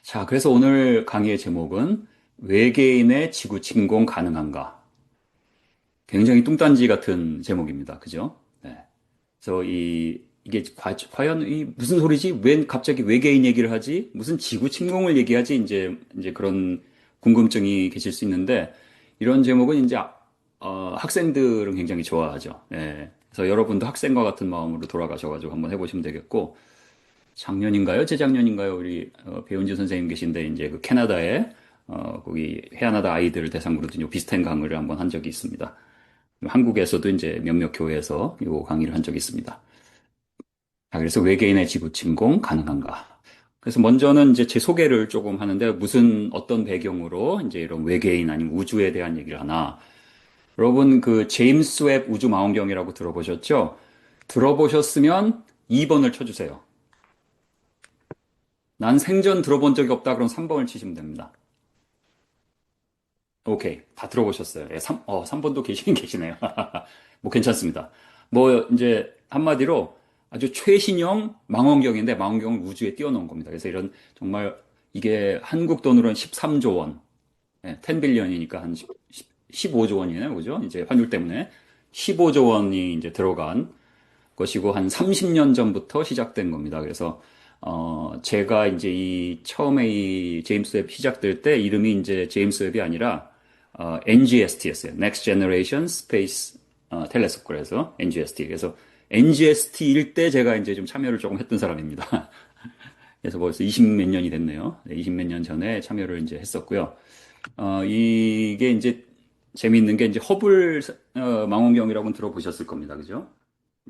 자, 그래서 오늘 강의의 제목은 외계인의 지구 침공 가능한가? 굉장히 뚱딴지 같은 제목입니다. 그죠? 네. 그래서 이게 과연 무슨 소리지? 웬 갑자기 외계인 얘기를 하지? 무슨 지구 침공을 얘기하지? 이제 그런 궁금증이 계실 수 있는데, 이런 제목은 이제, 학생들은 굉장히 좋아하죠. 예. 그래서 여러분도 학생과 같은 마음으로 돌아가셔가지고 한번 해보시면 되겠고, 작년인가요? 재작년인가요? 우리 배은지 선생님 계신데 이제 그 캐나다에 거기 해안하다 아이들을 대상으로 좀 비슷한 강의를 한번 한 적이 있습니다. 한국에서도 이제 몇몇 교회에서 이 강의를 한 적이 있습니다. 자, 그래서 외계인의 지구 침공 가능한가? 그래서 먼저는 이제 제 소개를 조금 하는데 무슨 어떤 배경으로 이제 이런 외계인 아니면 우주에 대한 얘기를 하나? 여러분 그 제임스 웹 우주 망원경이라고 들어보셨죠? 들어보셨으면 2번을 쳐주세요. 난 생전 들어본 적이 없다. 그럼 3번을 치시면 됩니다. 오케이. 다 들어보셨어요. 예, 3번도 계시긴 계시네요. 뭐 괜찮습니다. 뭐 이제 한마디로 아주 최신형 망원경인데 망원경을 우주에 띄워놓은 겁니다. 그래서 이런 정말 이게 한국 돈으로는 13조 원, 예, 10빌리언이니까 한 15조 원이네요. 그죠? 이제 환율 때문에 15조 원이 이제 들어간 것이고 한 30년 전부터 시작된 겁니다. 그래서 제가 이제 처음에 이 제임스 웹 시작될 때 이름이 이제 제임스 웹이 아니라 NGST였어요. Next Generation Space Telescope. 그래서 NGST. 그래서 NGST일 때 제가 이제 좀 참여를 조금 했던 사람입니다. 그래서 벌써 20 몇 년이 됐네요. 20 몇 년 전에 참여를 이제 했었고요. 이게 이제 재미있는 게 이제 허블 망원경이라고는 들어보셨을 겁니다. 그죠?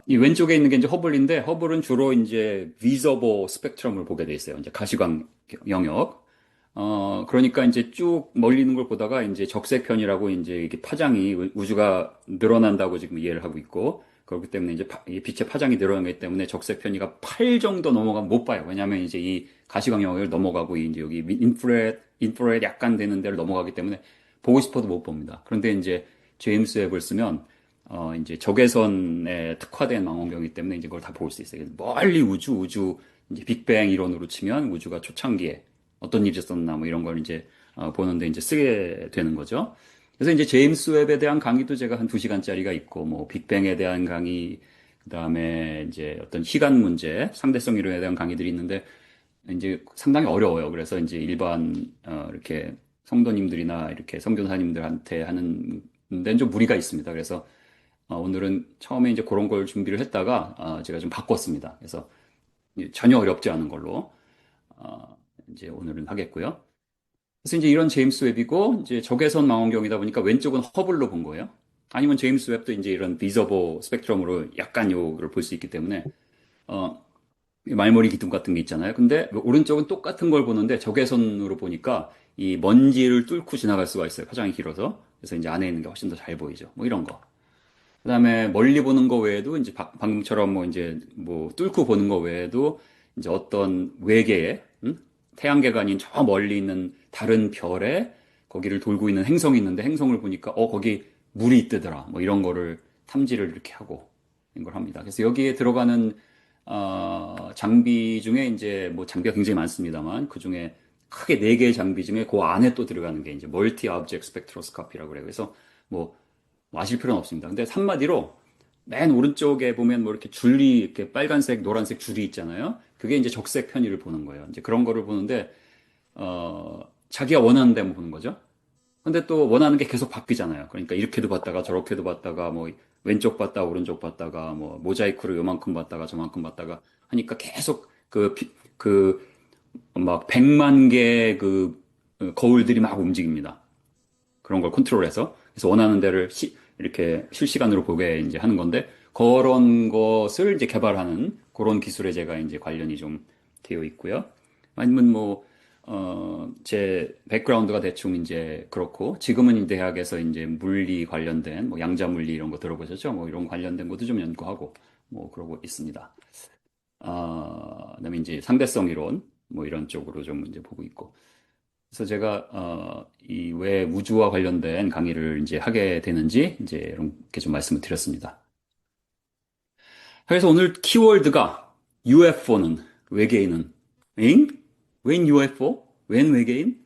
이 왼쪽에 있는 게 이제 허블인데 허블은 주로 이제 비저버 스펙트럼을 보게 돼 있어요. 이제 가시광 영역. 그러니까 이제 쭉 멀리 있는 걸 보다가 이제 적색편이라고 이제 이게 파장이 우주가 늘어난다고 지금 이해를 하고 있고 그렇기 때문에 이제 이 빛의 파장이 늘어나기 때문에 적색편이가 8 정도 넘어가면 못 봐요. 왜냐하면 이제 이 가시광 영역을 넘어가고 이제 여기 인프라레드 약간 되는 데를 넘어가기 때문에 보고 싶어도 못 봅니다. 그런데 이제 제임스 웹을 쓰면 이제 적외선에 특화된 망원경이기 때문에 이제 그걸 다 볼 수 있어요. 멀리 우주, 이제 빅뱅 이론으로 치면 우주가 초창기에 어떤 일이 있었나 뭐 이런 걸 이제 보는데 이제 쓰게 되는 거죠. 그래서 이제 제임스 웹에 대한 강의도 제가 한 2시간짜리가 있고 뭐 빅뱅에 대한 강의 그다음에 이제 어떤 시간 문제, 상대성 이론에 대한 강의들이 있는데 이제 상당히 어려워요. 그래서 이제 일반 이렇게 성도님들이나 이렇게 성교사님들한테 하는 데는 좀 무리가 있습니다. 그래서 오늘은 처음에 이제 그런 걸 준비를 했다가 제가 좀 바꿨습니다. 그래서 전혀 어렵지 않은 걸로 이제 오늘은 하겠고요. 그래서 이제 이런 제임스 웹이고 이제 적외선 망원경이다 보니까 왼쪽은 허블로 본 거예요. 아니면 제임스 웹도 이제 이런 비저버 스펙트럼으로 약간 요를 볼 수 있기 때문에 어, 말머리 기둥 같은 게 있잖아요. 근데 오른쪽은 똑같은 걸 보는데 적외선으로 보니까 이 먼지를 뚫고 지나갈 수가 있어요. 파장이 길어서. 그래서 이제 안에 있는 게 훨씬 더 잘 보이죠. 뭐 이런 거. 그다음에 멀리 보는 거 외에도 이제 방금처럼 뭐 이제 뭐 뚫고 보는 거 외에도 이제 어떤 외계에 태양계가 아닌 저 멀리 있는 다른 별에 거기를 돌고 있는 행성이 있는데 행성을 보니까 거기 물이 있더라 뭐 이런 거를 탐지를 이렇게 하고 이런 걸 합니다. 그래서 여기에 들어가는 장비 중에 이제 뭐 장비가 굉장히 많습니다만 그 중에 크게 네 개의 장비 중에 그 안에 또 들어가는 게 이제 멀티 오브젝트 스펙트로스코피라고 그래요. 그래서 뭐 아실 필요는 없습니다. 근데 한마디로 맨 오른쪽에 보면 뭐 이렇게 줄이 이렇게 빨간색, 노란색 줄이 있잖아요. 그게 이제 적색 편의를 보는 거예요. 이제 그런 거를 보는데 자기가 원하는 데만 보는 거죠. 근데 또 원하는 게 계속 바뀌잖아요. 그러니까 이렇게도 봤다가 저렇게도 봤다가 뭐 왼쪽 봤다 오른쪽 봤다가 뭐 모자이크로 요만큼 봤다가 저만큼 봤다가 하니까 계속 그 막 100만 개의 거울들이 막 움직입니다. 그런 걸 컨트롤해서 그래서 원하는 데를 이렇게 실시간으로 보게 이제 하는 건데 그런 것을 이제 개발하는 그런 기술에 제가 이제 관련이 좀 되어 있고요. 아니면 제 백그라운드가 대충 이제 그렇고 지금은 이 대학에서 이제 물리 관련된 뭐 양자 물리 이런 거 들어보셨죠? 뭐 이런 관련된 것도 좀 연구하고 뭐 그러고 있습니다. 그다음에 이제 상대성 이론 뭐 이런 쪽으로 좀 이제 보고 있고. 그래서 제가 이 왜 우주와 관련된 강의를 이제 하게 되는지 이제 이렇게 좀 말씀을 드렸습니다. 그래서 오늘 키워드가 UFO는 외계인은 엥? 웬 UFO? 웬 외계인?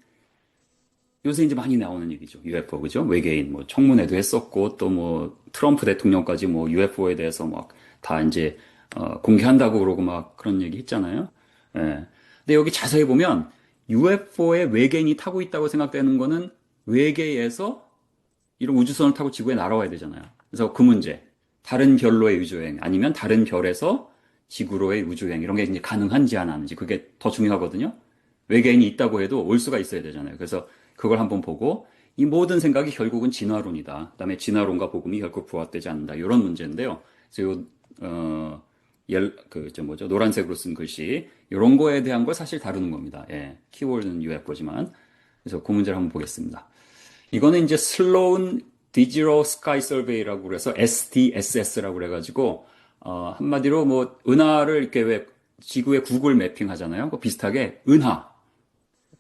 요새 이제 많이 나오는 얘기죠. UFO, 그죠? 외계인, 뭐, 청문회도 했었고, 또 뭐, 트럼프 대통령까지 뭐, UFO에 대해서 막, 다 이제, 공개한다고 그러고 막 그런 얘기 했잖아요. 예. 근데 여기 자세히 보면, UFO에 외계인이 타고 있다고 생각되는 거는 외계에서 이런 우주선을 타고 지구에 날아와야 되잖아요. 그래서 그 문제. 다른 별로의 우주여행, 아니면 다른 별에서 지구로의 우주여행, 이런 게 이제 가능한지 안 하는지, 그게 더 중요하거든요. 외계인이 있다고 해도 올 수가 있어야 되잖아요. 그래서 그걸 한번 보고, 이 모든 생각이 결국은 진화론이다. 그다음에 진화론과 복음이 결국 부합되지 않는다. 이런 문제인데요. 그래서 요, 저 뭐죠? 노란색으로 쓴 글씨, 이런 거에 대한 걸 사실 다루는 겁니다. 예. 키워드는 UFO지만. 그래서 그 문제를 한번 보겠습니다. 이거는 이제 슬로운 디지털 스카이 서베이라고 그래서 SDSS라고 그래가지고 한마디로 뭐 은하를 이렇게 왜 지구의 구글 매핑 하잖아요. 그 비슷하게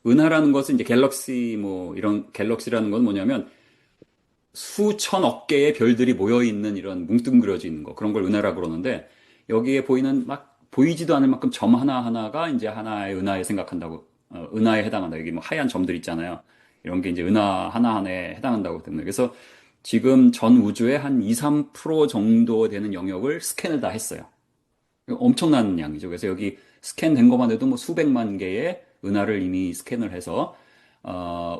은하라는 것은 이제 갤럭시 뭐 이런 갤럭시라는 건 뭐냐면 수천억 개의 별들이 모여 있는 이런 뭉뚱그려져 있는 거, 그런 걸 은하라고 그러는데, 여기에 보이는 막 보이지도 않을 만큼 점 하나하나가 이제 하나의 은하에 생각한다고, 은하에 해당한다. 여기 뭐 하얀 점들 있잖아요. 이런 게 이제 은하 하나하나에 해당한다고 때문에. 그래서 지금 전 우주의 한 2, 3% 정도 되는 영역을 스캔을 다 했어요. 엄청난 양이죠. 그래서 여기 스캔된 것만 해도 뭐 수백만 개의 은하를 이미 스캔을 해서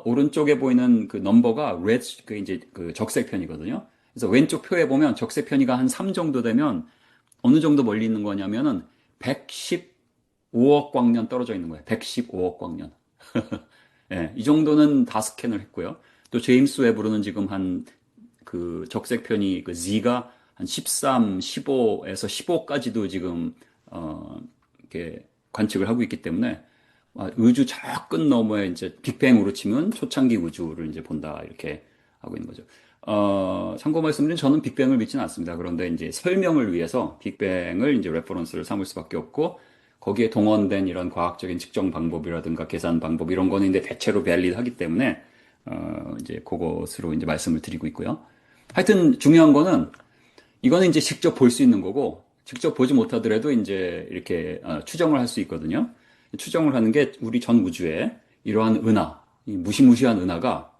오른쪽에 보이는 그 넘버가 red, 그 이제 그 적색 편이거든요. 그래서 왼쪽 표에 보면 적색 편이가 한 3 정도 되면 어느 정도 멀리 있는 거냐면은 115억 광년 떨어져 있는 거예요. 115억 광년. 예, 이 정도는 다 스캔을 했고요. 또 제임스 웨브로는 지금 한 그 적색 편이 그 Z가 한 13, 15에서 15까지도 지금 이렇게 관측을 하고 있기 때문에 우주 저 끝 너머에 이제 빅뱅으로 치면 초창기 우주를 이제 본다 이렇게 하고 있는 거죠. 참고 말씀드린 저는 빅뱅을 믿지는 않습니다. 그런데 이제 설명을 위해서 빅뱅을 이제 레퍼런스를 삼을 수밖에 없고 거기에 동원된 이런 과학적인 측정 방법이라든가 계산 방법 이런 거는 이제 대체로 밸리드하기 때문에 이제 그것으로 이제 말씀을 드리고 있고요. 하여튼 중요한 거는 이거는 이제 직접 볼 수 있는 거고 직접 보지 못하더라도 이제 이렇게 추정을 할 수 있거든요. 추정을 하는 게 우리 전 우주에 이러한 은하, 이 무시무시한 은하가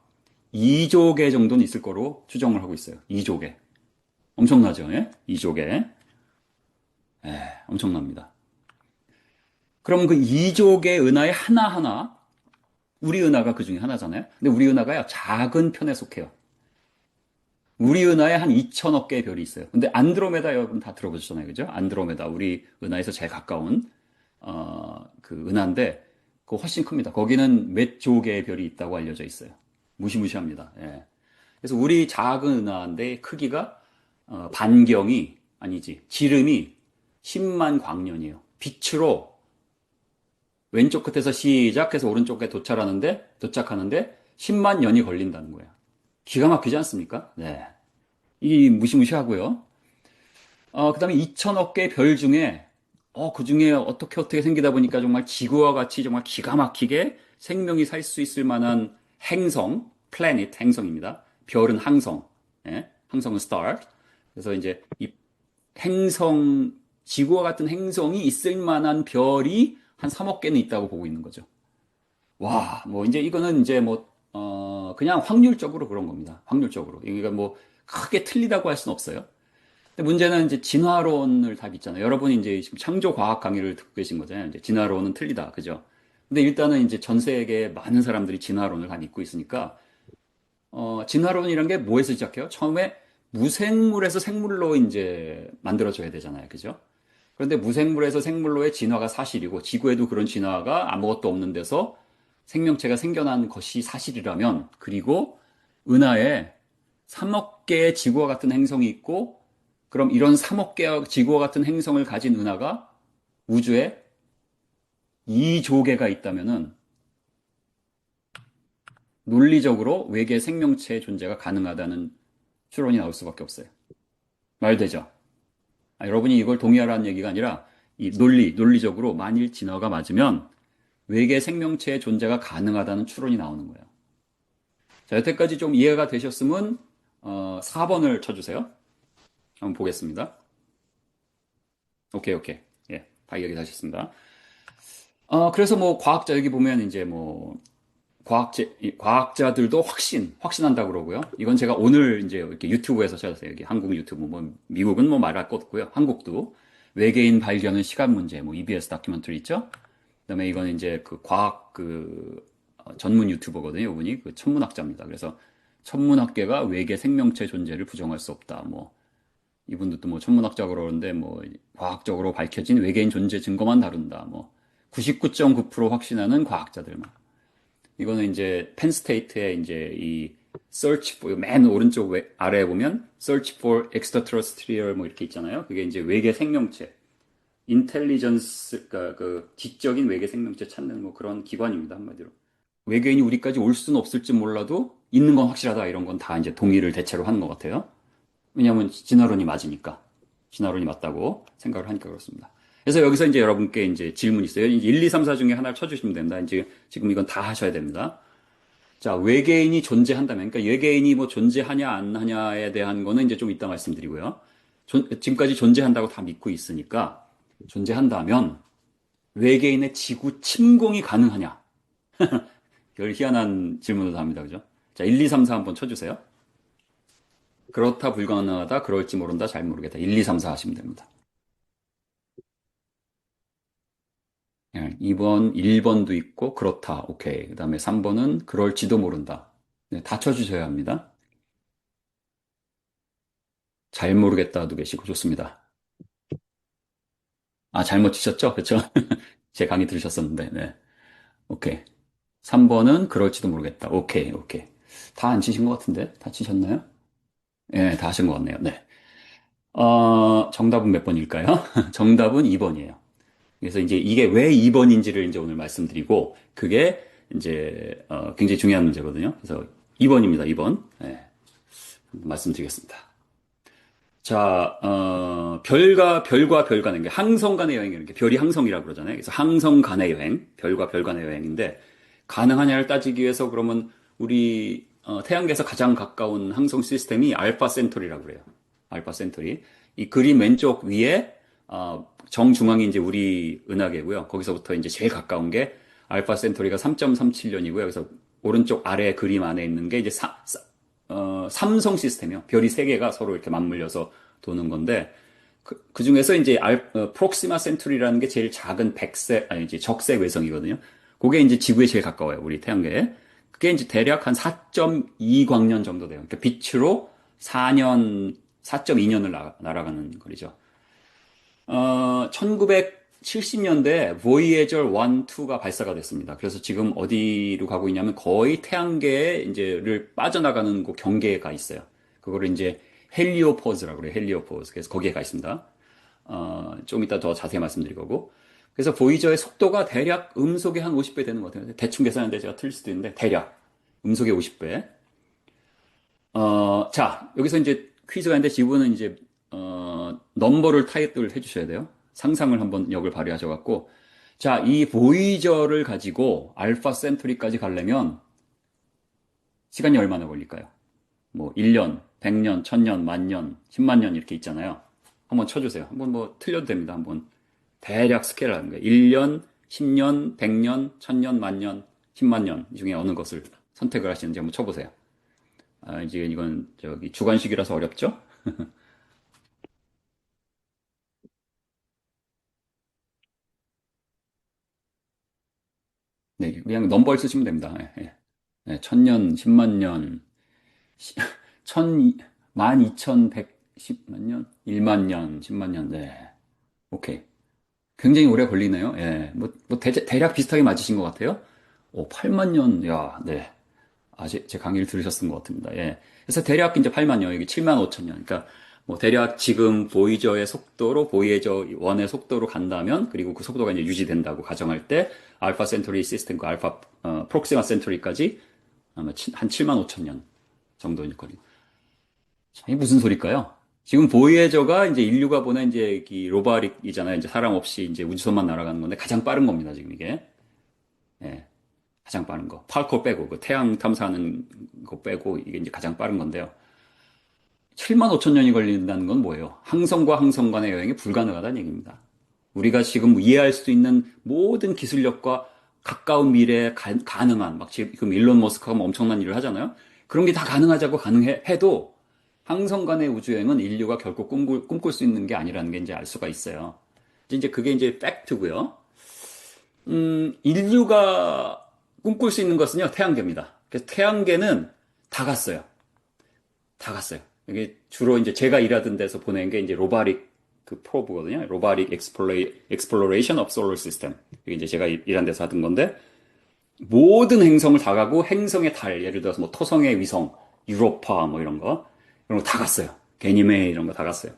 2조 개 정도는 있을 거로 추정을 하고 있어요. 2조 개. 엄청나죠? 예? 2조 개. 예, 엄청납니다. 그럼 그 2조 개 은하의 하나하나, 우리 은하가 그 중에 하나잖아요. 근데 우리 은하가 작은 편에 속해요. 우리 은하에 한 2천억 개의 별이 있어요. 근데 안드로메다 여러분 다 들어보셨잖아요. 그죠? 안드로메다, 우리 은하에서 제일 가까운, 그 은하인데, 그거 훨씬 큽니다. 거기는 몇 조 개의 별이 있다고 알려져 있어요. 무시무시합니다. 예. 그래서 우리 작은 은하인데 크기가, 반경이, 아니지, 지름이 10만 광년이에요. 빛으로 왼쪽 끝에서 시작해서 오른쪽에 도착하는데 10만 년이 걸린다는 거예요. 기가 막히지 않습니까? 네. 이 무시무시하고요. 그 다음에 2천억 개 별 중에, 그 중에 어떻게 생기다 보니까 정말 지구와 같이 정말 기가 막히게 생명이 살 수 있을 만한 행성, 플래닛 행성입니다. 별은 항성, 예? 항성은 star. 그래서 이제 이 행성, 지구와 같은 행성이 있을 만한 별이 한 3억 개는 있다고 보고 있는 거죠. 와, 뭐 이제 이거는 이제 뭐, 그냥 확률적으로 그런 겁니다. 확률적으로. 이게 뭐 크게 틀리다고 할 수는 없어요. 근데 문제는 이제 진화론을 다 믿잖아요. 여러분이 이제 지금 창조 과학 강의를 듣고 계신 거잖아요. 이제 진화론은 틀리다. 그죠? 근데 일단은 이제 전 세계 많은 사람들이 진화론을 다 믿고 있으니까, 진화론이란 게 뭐에서 시작해요? 처음에 무생물에서 생물로 이제 만들어져야 되잖아요. 그죠? 그런데 무생물에서 생물로의 진화가 사실이고, 지구에도 그런 진화가 아무것도 없는 데서 생명체가 생겨난 것이 사실이라면, 그리고 은하에 3억 개의 지구와 같은 행성이 있고, 그럼 이런 3억 개의 지구와 같은 행성을 가진 은하가 우주에 2조 개가 있다면은 논리적으로 외계 생명체의 존재가 가능하다는 추론이 나올 수밖에 없어요. 말되죠? 여러분이 이걸 동의하라는 얘기가 아니라 이 논리적으로 만일 진화가 맞으면 외계 생명체의 존재가 가능하다는 추론이 나오는 거예요. 자, 여태까지 좀 이해가 되셨으면 4번을 쳐주세요. 한번 보겠습니다. 오케이. 예, 다 이야기 하셨습니다. 그래서 뭐 과학자 여기 보면 이제 뭐 과학자들도 확신한다고 그러고요. 이건 제가 오늘 이제 이렇게 유튜브에서 찾았어요. 여기 한국 유튜브, 뭐, 미국은 뭐 말할 것 없고요. 한국도 외계인 발견은 시간 문제, 뭐, EBS 다큐멘터리 있죠? 그다음에 이건 이제 그 과학 전문 유튜버거든요. 이분이 그 천문학자입니다. 그래서 천문학계가 외계 생명체 존재를 부정할 수 없다. 뭐, 이분도 또 뭐 천문학자고 그러는데 뭐, 과학적으로 밝혀진 외계인 존재 증거만 다룬다. 뭐, 99.9% 확신하는 과학자들만. 이거는 이제 펜스테이트의 이제 이 search for 맨 오른쪽 아래에 보면 search for extraterrestrial 뭐 이렇게 있잖아요. 그게 이제 외계 생명체, 인텔리전스 그러니까 그 지적인 외계 생명체 찾는 뭐 그런 기관입니다 한마디로. 외계인이 우리까지 올 수는 없을지 몰라도 있는 건 확실하다 이런 건 다 이제 동의를 대체로 하는 것 같아요. 왜냐하면 진화론이 맞으니까. 진화론이 맞다고 생각을 하니까 그렇습니다. 그래서 여기서 이제 여러분께 이제 질문이 있어요. 이제 1, 2, 3, 4 중에 하나를 쳐주시면 됩니다. 이제 지금 이건 다 하셔야 됩니다. 자, 외계인이 존재한다면, 그러니까 외계인이 뭐 존재하냐 안 하냐에 대한 거는 이제 좀 이따 말씀드리고요. 지금까지 존재한다고 다 믿고 있으니까 존재한다면 외계인의 지구 침공이 가능하냐? 별 희한한 질문을 합니다. 그죠? 자, 1, 2, 3, 4 한번 쳐주세요. 그렇다, 불가능하다, 그럴지 모른다, 잘 모르겠다. 1, 2, 3, 4 하시면 됩니다. 2번, 1번도 있고, 그렇다. 오케이. 그 다음에 3번은 그럴지도 모른다. 네, 다 쳐주셔야 합니다. 잘 모르겠다도 계시고, 좋습니다. 아, 잘못 치셨죠? 그쵸? 제 강의 들으셨었는데, 네. 오케이. 3번은 그럴지도 모르겠다. 오케이, 오케이. 다 안 치신 것 같은데? 다 치셨나요? 예, 다 하신 것 같네요. 네. 정답은 몇 번일까요? 정답은 2번이에요. 그래서 이제 이게 왜 2번인지를 이제 오늘 말씀드리고, 그게 이제, 굉장히 중요한 문제거든요. 그래서 2번입니다, 2번. 네, 말씀드리겠습니다. 자, 별과 별 간의, 항성 간의 여행이라는 게 별이 항성이라고 그러잖아요. 그래서 항성 간의 여행, 별과 별 간의 여행인데, 가능하냐를 따지기 위해서 그러면 우리 태양계에서 가장 가까운 항성 시스템이 알파 센토리라고 그래요. 알파 센토리. 이 그림 왼쪽 위에 정중앙이 이제 우리 은하계고요. 거기서부터 이제 제일 가까운 게 알파 센토리가 3.37년이고요. 그래서 오른쪽 아래 그림 안에 있는 게 이제 삼성 시스템이요. 별이 세 개가 서로 이렇게 맞물려서 도는 건데 그 중에서 이제 프록시마 센투리라는 게 제일 작은 백색 아니 이제 적색 외성이거든요. 그게 이제 지구에 제일 가까워요. 우리 태양계에. 그게 이제 대략 한 4.2광년 정도 돼요. 그러니까 빛으로 4.2년을 날아가는 거리죠. 1970년대 보이에저 1, 2가 발사가 됐습니다. 그래서 지금 어디로 가고 있냐면 거의 태양계에 이제를 빠져나가는 그 경계에 가 있어요. 그거를 이제 헬리오포즈라고 그래요. 헬리오포즈. 그래서 거기에 가 있습니다. 좀 이따 더 자세히 말씀드릴 거고. 그래서 보이저의 속도가 대략 음속의 한 50배 되는 것 같아요. 대충 계산하는데 제가 틀릴 수도 있는데 대략 음속의 50배. 자, 여기서 이제 퀴즈가 있는데 지구는 이제, 넘버를 타입을 해주셔야 돼요. 상상을 한번 역을 발휘하셔갖고. 자, 이 보이저를 가지고 알파 센투리까지 가려면 시간이 얼마나 걸릴까요? 뭐, 1년, 100년, 1000년, 만년, 10만 년 이렇게 있잖아요. 한번 쳐주세요. 한번 뭐, 틀려도 됩니다. 한번. 대략 스케일 하는 거예요. 1년, 10년, 100년, 1000년, 만년, 10만 년 이 중에 어느 것을 선택을 하시는지 한번 쳐보세요. 이제 이건 저기 주관식이라서 어렵죠? 네, 그냥 넘버 쓰시면 됩니다. 예, 예. 네, 1000년, 10만 년, 천, 12,110만 년, 1만 년, 10만 년, 네. 오케이. 굉장히 오래 걸리네요. 예. 뭐 대략 비슷하게 맞으신 것 같아요. 8만 년, 야, 네. 제 강의를 들으셨던 것 같습니다. 예. 그래서 대략 이제 8만 년, 여기 7만 5천 년. 그러니까 뭐 대략 지금 보이저의 속도로, 보이저 1의 속도로 간다면, 그리고 그 속도가 이제 유지된다고 가정할 때, 알파 센토리 시스템, 그 프록시마 센토리까지 아마 한 7만 5천 년 정도일 거예요. 이게 무슨 소리일까요? 지금 보이에저가 이제 인류가 보낸 이제 이 로바릭이잖아요. 이제 사람 없이 이제 우주선만 날아가는 건데 가장 빠른 겁니다. 지금 이게. 예. 가장 빠른 거. 팔코 빼고, 그 태양 탐사하는 거 빼고, 이게 이제 가장 빠른 건데요. 7만 5천 년이 걸린다는 건 뭐예요? 항성과 항성 간의 여행이 불가능하다는 얘기입니다. 우리가 지금 이해할 수 있는 모든 기술력과 가까운 미래에 가능한, 막 지금 일론 머스크가 뭐 엄청난 일을 하잖아요. 그런 게 다 가능하자고 가능해도 항성 간의 우주여행은 인류가 결코 꿈꿀 수 있는 게 아니라는 게 이제 알 수가 있어요. 이제 그게 이제 팩트고요. 인류가 꿈꿀 수 있는 것은요, 태양계입니다. 그래서 태양계는 다 갔어요. 다 갔어요. 이게 주로 이제 제가 일하던 데서 보낸 게 이제 로바릭 그 프로브거든요. 로바릭 exploration of solar system. 이게 이제 제가 일한 데서 하던 건데, 모든 행성을 다 가고 행성의 달, 예를 들어서 뭐 토성의 위성, 유로파 뭐 이런 거 다 갔어요. 게니메 이런 거 다 갔어요.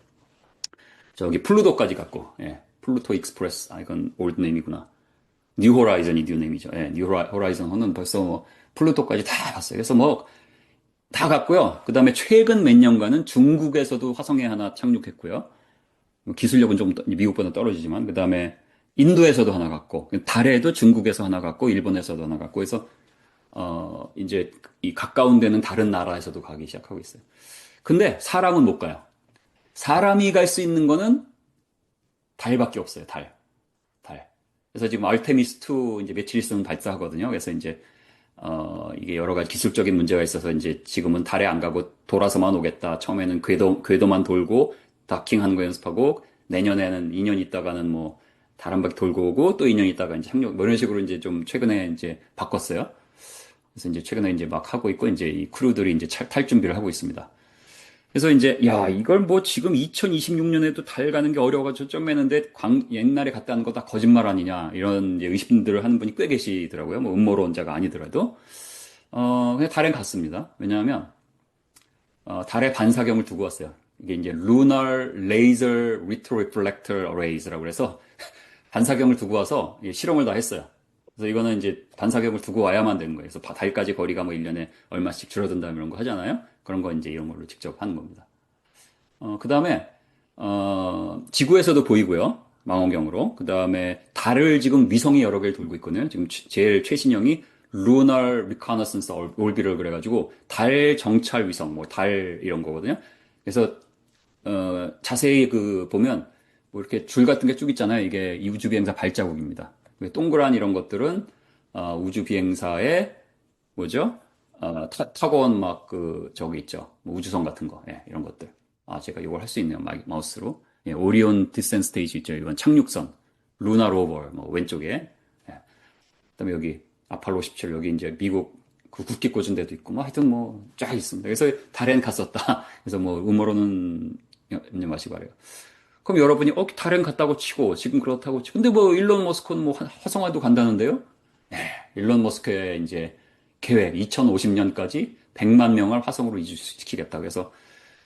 저기 플루토까지 갔고, 예. 플루토 익스프레스. 아, 이건 올드 네임이구나. 뉴 호라이즌이 뉴 네임이죠. 예. 뉴 호라이즌은 벌써 뭐 플루토까지 다 갔어요. 그래서 뭐 다 갔고요. 그 다음에 최근 몇 년간은 중국에서도 화성에 하나 착륙했고요. 기술력은 좀 미국보다 떨어지지만, 그 다음에 인도에서도 하나 갔고, 달에도 중국에서 하나 갔고, 일본에서도 하나 갔고, 해서 이제 이 가까운 데는 다른 나라에서도 가기 시작하고 있어요. 근데 사람은 못 가요. 사람이 갈 수 있는 거는 달밖에 없어요. 달. 그래서 지금 알테미스 2 이제 며칠 있으면 발사하거든요. 그래서 이제 이게 여러 가지 기술적인 문제가 있어서 이제 지금은 달에 안 가고 돌아서만 오겠다. 처음에는 궤도만 돌고 다킹하는 거 연습하고, 내년에는 2년 있다가는 뭐 달 한 바퀴 돌고 오고, 또 2년 있다가 이제 착륙, 뭐 이런 식으로 이제 좀 최근에 이제 바꿨어요. 그래서 이제 최근에 이제 막 하고 있고, 이제 이 크루들이 이제 탈 준비를 하고 있습니다. 그래서 이제 야, 이걸 뭐 지금 2026년에도 달 가는 게 어려워가지고 좀 했는데 옛날에 갔다 는 거 다 거짓말 아니냐, 이런 이제 의심들을 하는 분이 꽤 계시더라고요. 뭐 음모론자가 아니더라도 그냥 달에 갔습니다. 왜냐하면 달에 반사경을 두고 왔어요. 이게 이제 Lunar Laser Retroreflector Arrays라고 해서 반사경을 두고 와서 실험을 다 했어요. 그래서 이거는 이제 반사경을 두고 와야만 되는 거예요. 그래서 달까지 거리가 뭐 1년에 얼마씩 줄어든다 이런 거 하잖아요. 그런 거 이제 이런 걸로 직접 하는 겁니다. 그 다음에, 지구에서도 보이고요. 망원경으로. 그 다음에 달을 지금 위성이 여러 개를 돌고 있거든요. 지금 제일 최신형이 Lunar Reconnaissance Orbiter 그래가지고 달 정찰 위성, 뭐 달 이런 거거든요. 그래서 자세히 보면 뭐 이렇게 줄 같은 게 쭉 있잖아요. 이게 이 우주 비행사 발자국입니다. 동그란 이런 것들은 우주 비행사의 뭐죠? 타고 온 막 저기 있죠. 뭐 우주선 같은 거, 예, 이런 것들. 아, 제가 이걸 할 수 있네요. 마우스로. 예, 오리온 디센 스테이지 있죠. 이건 착륙선, 루나 로버, 뭐 왼쪽에. 예. 그다음에 여기 아폴로 17 여기 이제 미국 그 국기 꽂은 데도 있고, 뭐 하여튼 뭐 쫙 있습니다. 그래서 달엔 갔었다. 그래서 뭐 음모론은 염려 마시고 말해요. 그럼 여러분이 달엔 갔다고 치고 지금 그렇다고 치고, 근데 뭐 일론 머스크는 뭐 화성화도 간다는데요? 네, 일론 머스크의 이제 계획 2050년까지 100만 명을 화성으로 이주시키겠다고 해서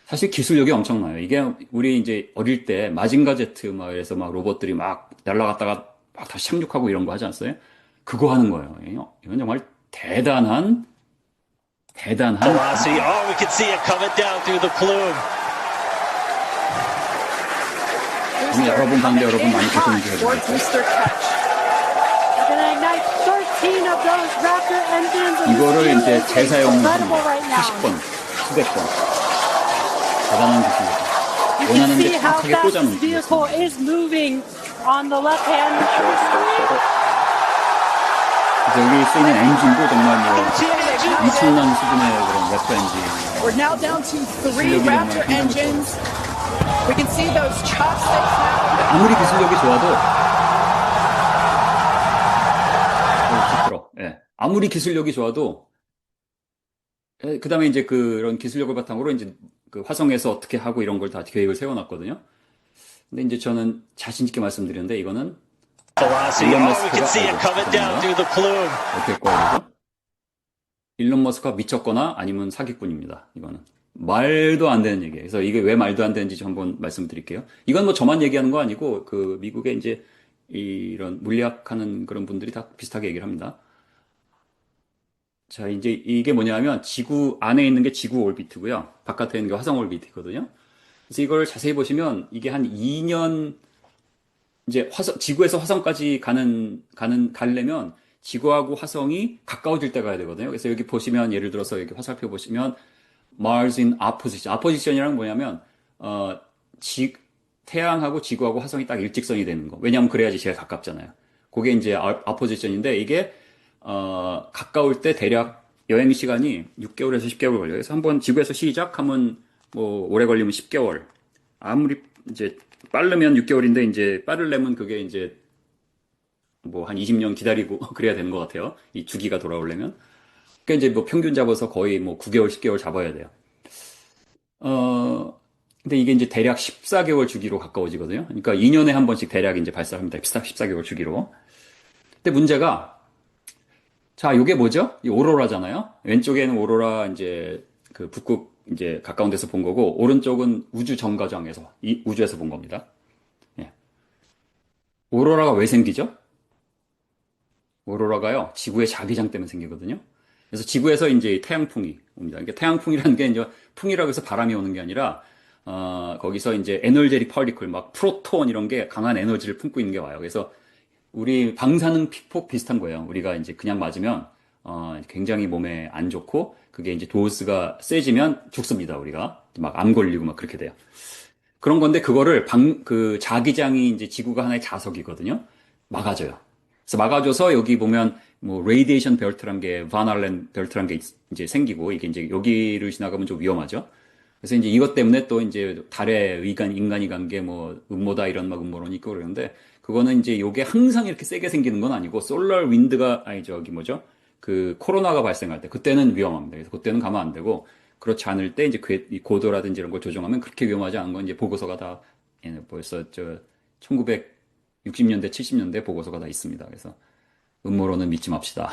사실 기술력이 엄청나요. 이게 우리 이제 어릴 때 마징가 제트 막 그래서 막 로봇들이 막 날아갔다가 막 다시 착륙하고 이런 거 하지 않았어요? 그거 하는 거예요. 이건 정말 대단한 Velocity. Oh, we can see it coming down through the plume. 오늘 여러분 봤는데 여러분 많이 고생 좀 해주세요. 이거를 이제 재사용을 합니다. 수십 번, 수백 번. 대단한 기술이죠. 원하는 데 정확하게 꽂아놓는 거죠. 그래서 여기 쓰이는 엔진도 정말 뭐 엄청난 수준의 그런 래퍼 엔진. We're now down to 3 Raptor engines. We can see those chopsticks now. 아무리 기술력이 좋아도 예. 아무리 기술력이 좋아도 그 다음에 이제 그런 기술력을 바탕으로 이제 그 화성에서 어떻게 하고 이런 걸 다 계획을 세워놨거든요. 근데 이제 저는 자신있게 말씀드리는데 이거는 Velocity. 일론 Oh, we can see it coming down through the plume. 어떻게 거죠? 일론 머스크가 미쳤거나 아니면 사기꾼입니다. 이거는 말도 안 되는 얘기예요. 그래서 이게 왜 말도 안 되는지 좀 한번 말씀드릴게요. 이건 뭐 저만 얘기하는 거 아니고 그 미국의 이제 이런 물리학하는 그런 분들이 다 비슷하게 얘기를 합니다. 자, 이제 이게 뭐냐면 지구 안에 있는 게 지구 올비트고요. 바깥에 있는 게 화성 올비트거든요. 그래서 이걸 자세히 보시면 이게 한 2년 이제 지구에서 화성까지 가려면 지구하고 화성이 가까워질 때 가야 되거든요. 그래서 여기 보시면 예를 들어서 여기 화살표 보시면 Mars in opposition. opposition이란 뭐냐면 태양하고 지구하고 화성이 딱 일직선이 되는 거. 왜냐하면 그래야지 제일 가깝잖아요. 그게 이제 아포지션인데 이게 가까울 때 대략 여행 시간이 6개월에서 10개월 걸려요. 그래서 한번 지구에서 시작하면 뭐 오래 걸리면 10개월. 아무리 이제 빠르면 6개월인데 이제 빠르려면 그게 이제 뭐 한 20년 기다리고 그래야 되는 것 같아요. 이 주기가 돌아오려면. 그러니까 이제 뭐 평균 잡아서 거의 뭐 9개월, 10개월 잡아야 돼요. 근데 이게 이제 대략 14개월 주기로 가까워지거든요. 그러니까 2년에 한 번씩 대략 이제 발사합니다. 14개월 주기로. 근데 문제가, 자, 요게 뭐죠? 이 오로라잖아요? 왼쪽에는 오로라 이제 그 북극 이제 가까운 데서 본 거고, 오른쪽은 우주 정거장에서, 이 우주에서 본 겁니다. 예. 오로라가 왜 생기죠? 오로라가요, 지구의 자기장 때문에 생기거든요. 그래서 지구에서 이제 태양풍이 옵니다. 그러니까 태양풍이라는 게 이제 풍이라고 해서 바람이 오는 게 아니라, 거기서 이제 에너제틱 파티클, 막 프로톤 이런 게 강한 에너지를 품고 있는 게 와요. 그래서 우리 방사능 피폭 비슷한 거예요. 우리가 이제 그냥 맞으면, 굉장히 몸에 안 좋고, 그게 이제 도수가 세지면 죽습니다, 우리가. 막 암 걸리고 막 그렇게 돼요. 그런 건데, 그거를 그 자기장이 이제 지구가 하나의 자석이거든요. 막아줘요. 그래서 막아줘서 여기 보면 뭐 레이디에이션 벨트란 게 바날렌 벨트란 게 이제 생기고 이게 이제 여기를 지나가면 좀 위험하죠. 그래서 이제 이것 때문에 또 이제 달에 인간이 간 게 뭐 음모다 이런 막 음모론이 있고 그러는데 그거는 이제 요게 항상 이렇게 세게 생기는 건 아니고 솔라 윈드가 아니 저기 뭐죠? 그 코로나가 발생할 때 그때는 위험합니다. 그래서 그때는 가면 안 되고 그렇지 않을 때 이제 이 고도라든지 이런 걸 조정하면 그렇게 위험하지 않은 건 이제 보고서가 다 벌써 저 1960년대, 70년대 보고서가 다 있습니다. 그래서 음모론은 믿지 맙시다.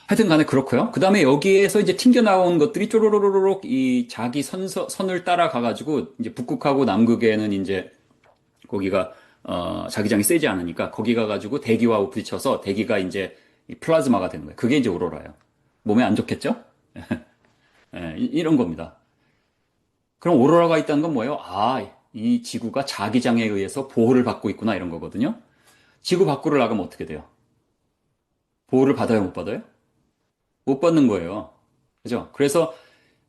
하여튼 간에 그렇고요. 그 다음에 여기에서 이제 튕겨나온 것들이 쪼로로로록 이 자기 선을 따라가가지고 이제 북극하고 남극에는 이제 거기가, 자기장이 세지 않으니까 거기 가가지고 대기와 부딪혀서 대기가 이제 플라즈마가 되는 거예요. 그게 이제 오로라예요. 몸에 안 좋겠죠? 예, 이런 겁니다. 그럼 오로라가 있다는 건 뭐예요? 아, 이 지구가 자기장에 의해서 보호를 받고 있구나 이런 거거든요. 지구 밖으로 나가면 어떻게 돼요? 보호를 받아요, 못 받아요? 못 받는 거예요. 그죠? 그래서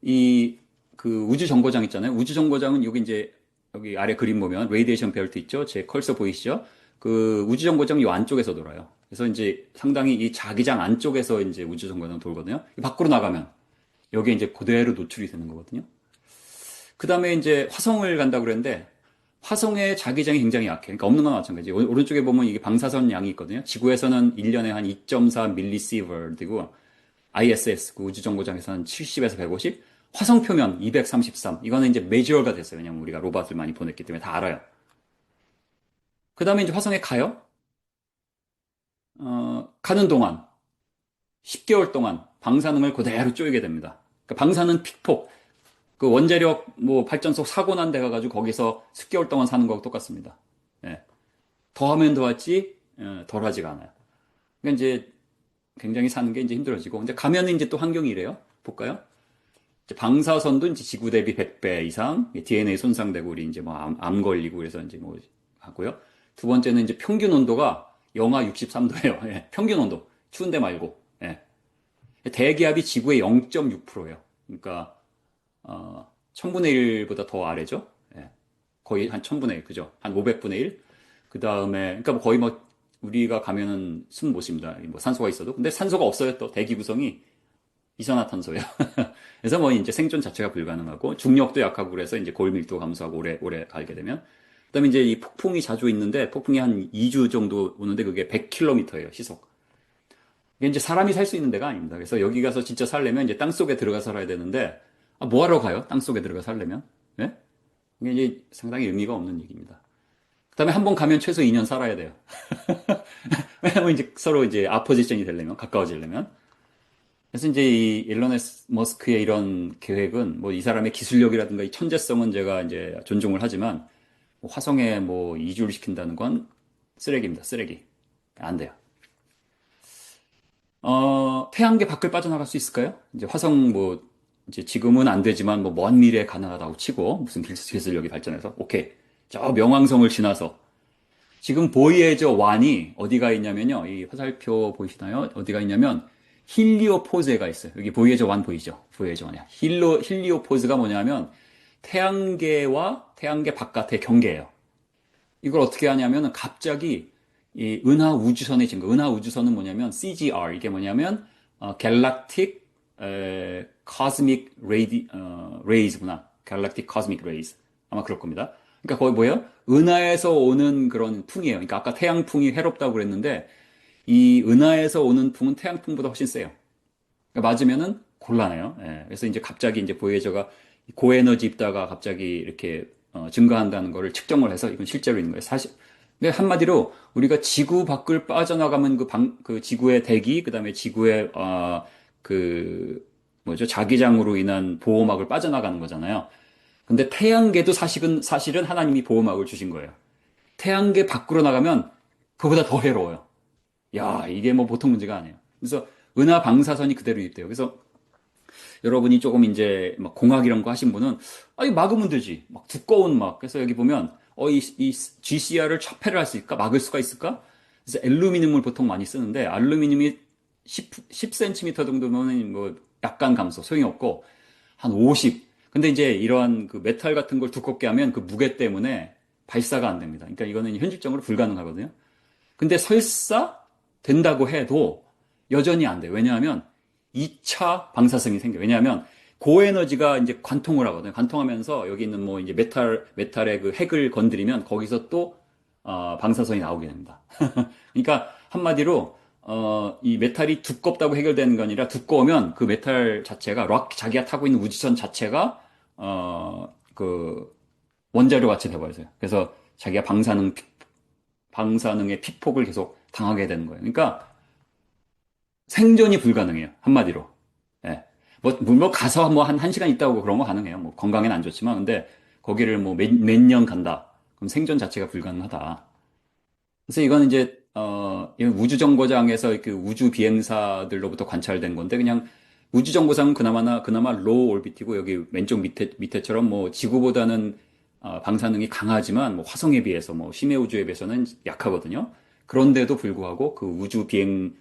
이 그 우주 정거장 있잖아요. 우주 정거장은 여기 이제 여기 아래 그림 보면 레이디에이션 벨트 있죠? 제 컬서 보이시죠? 그 우주 정거장 요 안쪽에서 돌아요. 그래서 이제 상당히 이 자기장 안쪽에서 이제 우주 정거장 돌거든요. 밖으로 나가면 여기에 이제 그대로 노출이 되는 거거든요. 그 다음에 이제 화성을 간다고 그랬는데 화성의 자기장이 굉장히 약해. 그러니까 없는 건 마찬가지. 오른쪽에 보면 이게 방사선 양이 있거든요. 지구에서는 1년에 한 2.4 밀리시버드고 ISS 그 우주정거장에서는 70에서 150, 화성 표면 233. 이거는 이제 메이저가 됐어요. 왜냐면 우리가 로봇을 많이 보냈기 때문에 다 알아요. 그 다음에 이제 화성에 가요. 가는 동안 10개월 동안 방사능을 그대로 쪼이게 됩니다. 그러니까 방사능 픽폭. 그 원자력 뭐 발전소 사고 난 데 가가지고 거기서 10개월 동안 사는 거하고 똑같습니다. 예. 더하면 더하지, 덜 하지가 않아요. 그러니까 이제 굉장히 사는 게 이제 힘들어지고. 근데 가면은 이제 또 환경이 이래요. 볼까요? 이제 방사선도 이제 지구 대비 100배 이상, DNA 손상되고 우리 이제 뭐 암 걸리고 그래서 이제 뭐 하고요. 두 번째는 이제 평균 온도가 영하 63도예요. 예. 평균 온도. 추운데 말고. 예. 대기압이 지구의 0.6%예요. 그러니까 1000분의 1보다 더 아래죠. 예. 거의 한 1000분의 1, 그죠? 한 500분의 1. 그 다음에, 그러니까 뭐 거의 뭐, 우리가 가면은 숨 못 쉽니다. 뭐 산소가 있어도. 근데 산소가 없어요, 또. 대기 구성이 이산화탄소예요. 그래서 뭐 이제 생존 자체가 불가능하고, 중력도 약하고 그래서 이제 골 밀도 감소하고 오래 갈게 되면. 그 다음에 이제 이 폭풍이 자주 있는데, 폭풍이 한 2주 정도 오는데 그게 100km예요, 시속. 이게 이제 사람이 살 수 있는 데가 아닙니다. 그래서 여기 가서 진짜 살려면 이제 땅 속에 들어가 살아야 되는데, 뭐 하러 가요? 땅 속에 들어가 살려면? 예? 이게 이제 상당히 의미가 없는 얘기입니다. 그 다음에 한 번 가면 최소 2년 살아야 돼요. 왜냐면 이제 서로 이제 아포지션이 되려면, 가까워지려면. 그래서 이제 이 일론 머스크의 이런 계획은 뭐 이 사람의 기술력이라든가 이 천재성은 제가 이제 존중을 하지만, 뭐 화성에 뭐 이주를 시킨다는 건 쓰레기입니다. 쓰레기. 안 돼요. 태양계 밖을 빠져나갈 수 있을까요? 이제 화성 뭐, 이제 지금은 안 되지만 뭐 먼 미래에 가능하다고 치고 무슨 기술력이 발전해서 오케이. 저 명왕성을 지나서 지금 보이에저 1이 어디가 있냐면요. 이 화살표 보이시나요? 어디가 있냐면 힐리오포즈가 있어요. 여기 보이에저 1 보이죠? 보이에저 1이야. 힐리오포즈가 뭐냐면 태양계와 태양계 바깥의 경계예요. 이걸 어떻게 하냐면은 갑자기 이 은하 우주선의 증거, 은하 우주선은 뭐냐면 CGR, 이게 뭐냐면 Galactic Cosmic Rays구나. Galactic Cosmic Rays. 아마 그럴 겁니다. 그러니까 거기 뭐예요? 은하에서 오는 그런 풍이에요. 그러니까 아까 태양풍이 해롭다고 그랬는데 이 은하에서 오는 풍은 태양풍보다 훨씬 세요. 그러니까 맞으면은 곤란해요. 예. 그래서 이제 갑자기 이제 보이저가 고에너지 입자가 갑자기 이렇게 증가한다는 거를 측정을 해서 이건 실제로 있는 거예요. 사실. 근데 한마디로 우리가 지구 밖을 빠져나가면 그 지구의 대기, 그다음에 지구의 그 뭐죠? 자기장으로 인한 보호막을 빠져나가는 거잖아요. 근데 태양계도 사실은 하나님이 보호막을 주신 거예요. 태양계 밖으로 나가면 그보다 더 해로워요. 야, 이게 뭐 보통 문제가 아니에요. 그래서 은하 방사선이 그대로 유입돼요. 그래서 여러분이 조금 이제 막 공학 이런 거 하신 분은 아니 막으면 되지. 막 두꺼운 막 그래서 여기 보면 이 GCR을 적폐를 할 수 있을까? 막을 수가 있을까? 그래서 알루미늄을 보통 많이 쓰는데 알루미늄이 10cm 정도면 뭐 약간 감소 소용이 없고 한 50. 근데 이제 이러한 그 메탈 같은 걸 두껍게 하면 그 무게 때문에 발사가 안 됩니다. 그러니까 이거는 현실적으로 불가능하거든요. 근데 설사 된다고 해도 여전히 안 돼요. 왜냐하면 2차 방사성이 생겨요. 왜냐하면 고에너지가 이제 관통을 하거든요. 관통하면서 여기 있는 뭐 이제 메탈의 그 핵을 건드리면 거기서 또 방사선이 나오게 됩니다. 그러니까 한마디로 이 메탈이 두껍다고 해결되는 게 아니라 두꺼우면 그 메탈 자체가 자기가 타고 있는 우주선 자체가 그 원자료 같이 돼버려요. 그래서 자기가 방사능의 피폭을 계속 당하게 되는 거예요. 그러니까 생존이 불가능해요. 한마디로. 예. 물론 가서 뭐 한 시간 있다 오고 그런 거 가능해요. 뭐 건강에는 안 좋지만. 근데 거기를 뭐 몇 년 간다. 그럼 생존 자체가 불가능하다. 그래서 이건 이제, 우주정거장에서 그 우주 비행사들로부터 관찰된 건데, 그냥 우주정거장은 그나마 로우 올비트고, 여기 왼쪽 밑에처럼 뭐 지구보다는 방사능이 강하지만, 뭐 화성에 비해서, 뭐 심해 우주에 비해서는 약하거든요. 그런데도 불구하고 그 우주 비행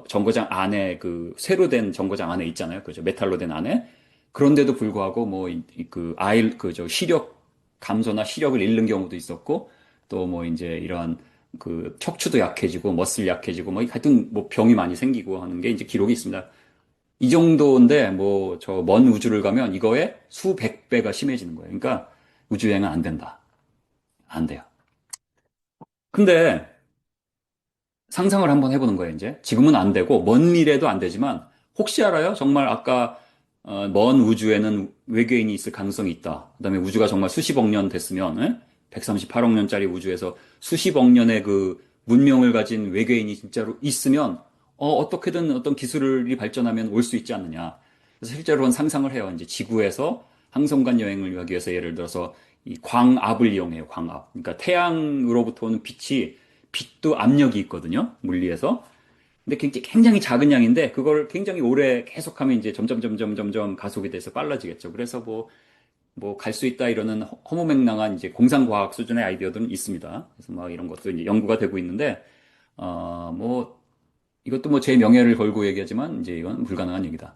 정거장 안에 그 쇠로 된 정거장 안에 있잖아요. 그죠? 메탈로 된 안에. 그런데도 불구하고 뭐 시력 감소나 시력을 잃는 경우도 있었고 또 뭐 이제 이러한 그 척추도 약해지고 머슬 약해지고 뭐 하여튼 뭐 병이 많이 생기고 하는 게 이제 기록이 있습니다. 이 정도인데 뭐 저 먼 우주를 가면 이거에 수백 배가 심해지는 거예요. 그러니까 우주 여행은 안 된다. 안 돼요. 근데 상상을 한번 해보는 거예요, 이제. 지금은 안 되고, 먼 미래도 안 되지만, 혹시 알아요? 정말 아까, 먼 우주에는 외계인이 있을 가능성이 있다. 그 다음에 우주가 정말 수십억 년 됐으면, 138억 년짜리 우주에서 수십억 년의 그 문명을 가진 외계인이 진짜로 있으면, 어떻게든 어떤 기술이 발전하면 올 수 있지 않느냐. 그래서 실제로는 상상을 해요. 이제 지구에서 항성간 여행을 하기 위해서 예를 들어서 이 광압을 이용해요, 광압. 그러니까 태양으로부터 오는 빛도 압력이 있거든요. 물리에서. 근데 굉장히 작은 양인데 그걸 굉장히 오래 계속하면 이제 점점 가속이 돼서 빨라지겠죠. 그래서 뭐 갈 수 있다 이러는 허무맹랑한 이제 공상과학 수준의 아이디어들은 있습니다. 그래서 막 이런 것도 이제 연구가 되고 있는데 뭐 이것도 뭐 제 명예를 걸고 얘기하지만 이제 이건 불가능한 얘기다.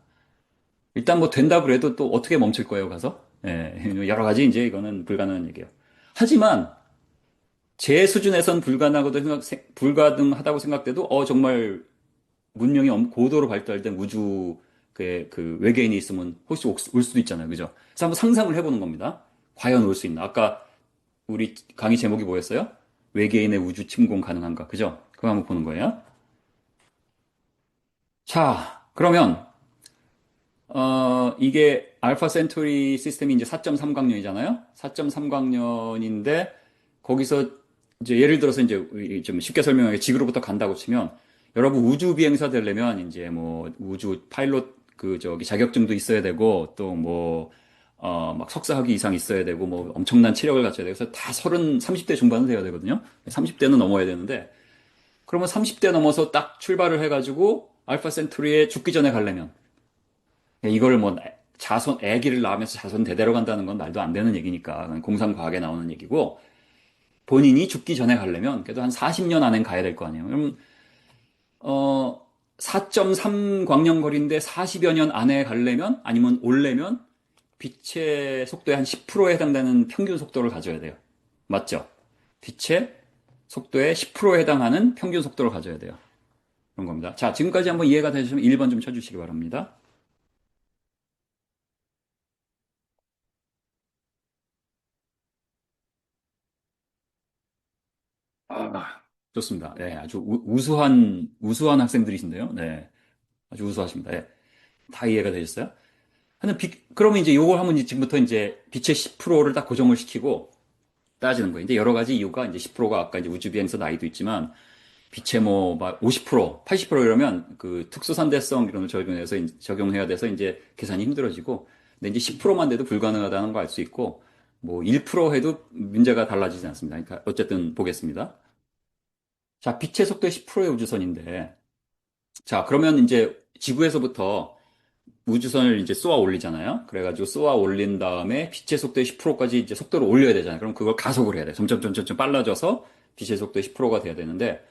일단 뭐 된다고 해도 또 어떻게 멈출 거예요, 가서? 예, 여러 가지 이제 이거는 불가능한 얘기예요. 하지만 제 수준에선 불가능하다고 생각돼도, 정말 문명이 고도로 발달된 우주, 그 외계인이 있으면 혹시 올 수도 있잖아요. 그죠? 그래서 한번 상상을 해보는 겁니다. 과연 올 수 있나? 아까 우리 강의 제목이 뭐였어요? 외계인의 우주 침공 가능한가? 그죠? 그거 한번 보는 거예요. 자, 그러면, 이게 알파 센토리 시스템이 이제 4.3광년이잖아요? 4.3광년인데, 거기서 이제 예를 들어서 이제 좀 쉽게 설명하게 지구로부터 간다고 치면 여러분 우주 비행사 되려면 이제 뭐 우주 파일럿 자격증도 있어야 되고 또 뭐 막 석사학위 이상 있어야 되고 뭐 엄청난 체력을 갖춰야 되고 그래서 다 30대 중반은 돼야 되거든요. 30대는 넘어야 되는데 그러면 30대 넘어서 딱 출발을 해가지고 알파 센투리에 죽기 전에 가려면 이걸 뭐 아기를 낳으면서 자손 대대로 간다는 건 말도 안 되는 얘기니까 공상과학에 나오는 얘기고 본인이 죽기 전에 가려면 그래도 한 40년 안엔 가야 될 거 아니에요. 그럼 4.3 광년 거리인데 40여 년 안에 가려면 아니면 오려면 빛의 속도의 한 10%에 해당되는 평균 속도를 가져야 돼요. 맞죠? 빛의 속도의 10%에 해당하는 평균 속도를 가져야 돼요. 그런 겁니다. 자, 지금까지 한번 이해가 되시면 1번 좀 쳐주시기 바랍니다. 아, 좋습니다. 네, 아주 우수한 학생들이신데요. 네, 아주 우수하십니다. 네, 다 이해가 되셨어요? 그러면 이제 요걸 하면 이제 지금부터 이제 빛의 10%를 딱 고정을 시키고 따지는 거예요. 이제 여러 가지 이유가 이제 10%가 아까 이제 우주비행사 나이도 있지만 빛의 뭐, 막 50%, 80% 이러면 그 특수산대성 이런 걸 적용해야 돼서 이제 계산이 힘들어지고, 근데 이제 10%만 돼도 불가능하다는 거 알 수 있고, 뭐 1% 해도 문제가 달라지지 않습니다. 그러니까 어쨌든 보겠습니다. 자, 빛의 속도의 10%의 우주선인데, 자, 그러면 이제 지구에서부터 우주선을 이제 쏘아 올리잖아요. 그래가지고 쏘아 올린 다음에 빛의 속도의 10%까지 이제 속도를 올려야 되잖아요. 그럼 그걸 가속을 해야 돼. 점점 빨라져서 빛의 속도의 10%가 돼야 되는데,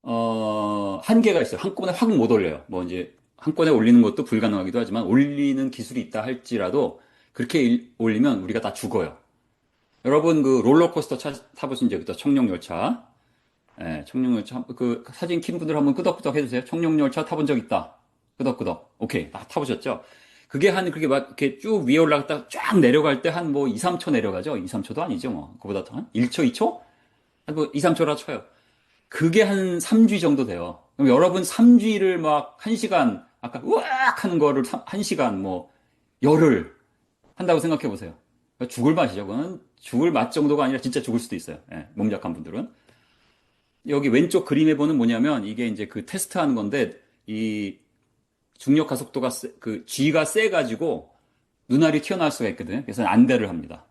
한계가 있어요. 한꺼번에 확 못 올려요. 뭐 이제 한꺼번에 올리는 것도 불가능하기도 하지만 올리는 기술이 있다 할지라도 그렇게 올리면 우리가 다 죽어요. 여러분 그 롤러코스터 타보신 적 있다. 청룡열차. 예, 청룡열차 그 사진 킨 분들 한번 끄덕끄덕 해주세요. 청룡열차 타본 적 있다. 끄덕끄덕. 오케이. 다 타보셨죠? 그게 막 이렇게 쭉 위에 올라갔다가 쫙 내려갈 때 한 뭐 2, 3초 내려가죠. 2, 3초도 아니죠. 뭐 그보다 더 한 1초, 2초? 한 뭐 2, 3초라 쳐요. 그게 한 3G 정도 돼요. 그럼 여러분 3G를 막 1시간, 아까 으악 하는 거를 1시간 뭐 열흘 한다고 생각해 보세요. 죽을 맛이죠. 그건 죽을 맛 정도가 아니라 진짜 죽을 수도 있어요. 예, 몸 약한 분들은. 여기 왼쪽 그림에 보는 뭐냐면 이게 이제 그 테스트 하는 건데 이 중력 가속도가 그 G가 세가지고 눈알이 튀어나올 수가 있거든요. 그래서 안대를 합니다.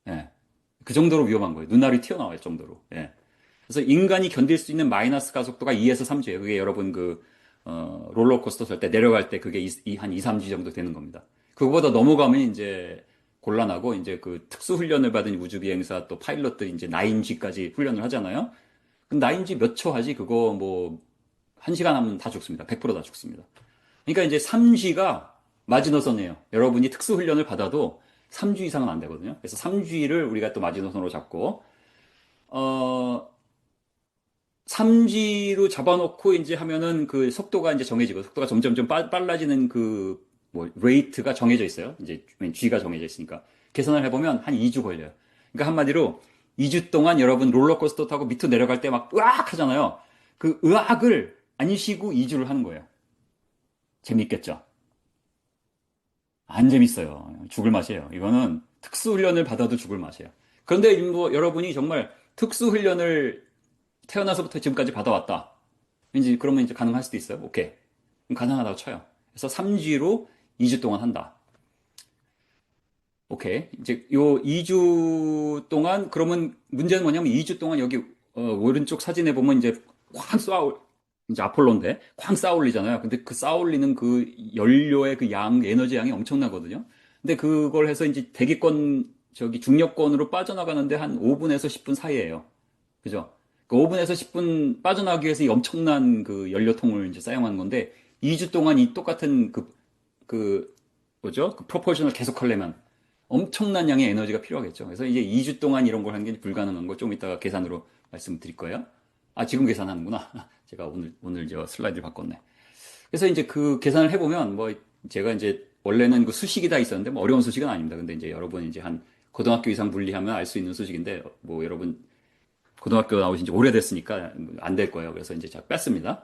예. 그 정도로 위험한 거예요. 눈알이 튀어나올 정도로. 예. 그래서 인간이 견딜 수 있는 마이너스 가속도가 2에서 3G예요. 그게 여러분 롤러코스터 탈 때 내려갈 때 그게 한 2, 3G 정도 되는 겁니다. 그거보다 넘어가면 이제 곤란하고 이제 그 특수 훈련을 받은 우주 비행사 또 파일럿들이 이제 9G까지 훈련을 하잖아요. 그럼 9G 몇 초 하지? 그거 뭐 1시간 하면 다 죽습니다. 100%다 죽습니다. 그러니까 이제 3G가 마지노선이에요. 여러분이 특수 훈련을 받아도 3G 이상은 안 되거든요. 그래서 3G를 우리가 또 마지노선으로 잡고 3G로 잡아놓고 이제 하면은 그 속도가 이제 정해지고 속도가 점점 좀 빨라지는 그 뭐 레이트가 정해져 있어요. 이제 G가 정해져 있으니까 계산을 해보면 한 2주 걸려요. 그러니까 한마디로 2주 동안 여러분 롤러코스터 타고 밑으로 내려갈 때 막 으악 하잖아요. 그 으악을 안 쉬고 2주를 하는 거예요. 재밌겠죠? 안 재밌어요. 죽을 맛이에요. 이거는 특수훈련을 받아도 죽을 맛이에요. 그런데 뭐 여러분이 정말 특수훈련을 태어나서부터 지금까지 받아왔다. 왠지 그러면 이제 가능할 수도 있어요. 오케이. 그럼 가능하다고 쳐요. 그래서 3G로 2주 동안 한다. 오케이. 이제 요 2주 동안 그러면 문제는 뭐냐면 2주 동안 여기 오른쪽 사진에 보면 이제 쾅 쏴올 이제 아폴로인데 쾅 쏴올리잖아요. 근데 그 쏴올리는 그 연료의 그 에너지 양이 엄청나거든요. 근데 그걸 해서 이제 대기권 중력권으로 빠져나가는데 한 5분에서 10분 사이예요. 그죠? 그 5분에서 10분 빠져나가기 위해서 이 엄청난 그 연료통을 이제 사용하는 건데 2주 동안 이 똑같은 뭐죠? 그 프로포션을 계속 하려면 엄청난 양의 에너지가 필요하겠죠. 그래서 이제 2주 동안 이런 걸 하는 게 불가능한 거 좀 이따가 계산으로 말씀드릴 거예요. 아, 지금 계산하는구나. 제가 오늘 저 슬라이드를 바꿨네. 그래서 이제 그 계산을 해보면 뭐 제가 이제 원래는 그 수식이 다 있었는데 뭐 어려운 수식은 아닙니다. 근데 이제 여러분 이제 한 고등학교 이상 물리하면 알 수 있는 수식인데 뭐 여러분 고등학교 나오신 지 오래됐으니까 안 될 거예요. 그래서 이제 제가 뺐습니다.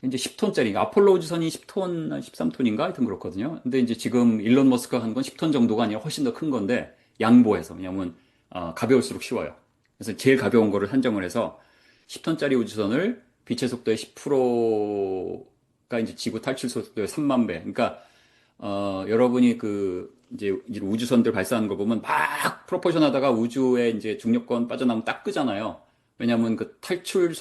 이제 10톤짜리, 아폴로 우주선이 10톤, 13톤인가? 하여튼 그렇거든요. 근데 이제 지금 일론 머스크가 한 건 10톤 정도가 아니라 훨씬 더 큰 건데, 양보해서. 왜냐면, 가벼울수록 쉬워요. 그래서 제일 가벼운 거를 산정을 해서 10톤짜리 우주선을 빛의 속도의 10%가 이제 지구 탈출 속도의 3만 배. 그러니까, 여러분이 이제 우주선들 발사하는 거 보면 막 프로포션 하다가 우주에 이제 중력권 빠져나오면 딱 끄잖아요. 왜냐면 그 탈출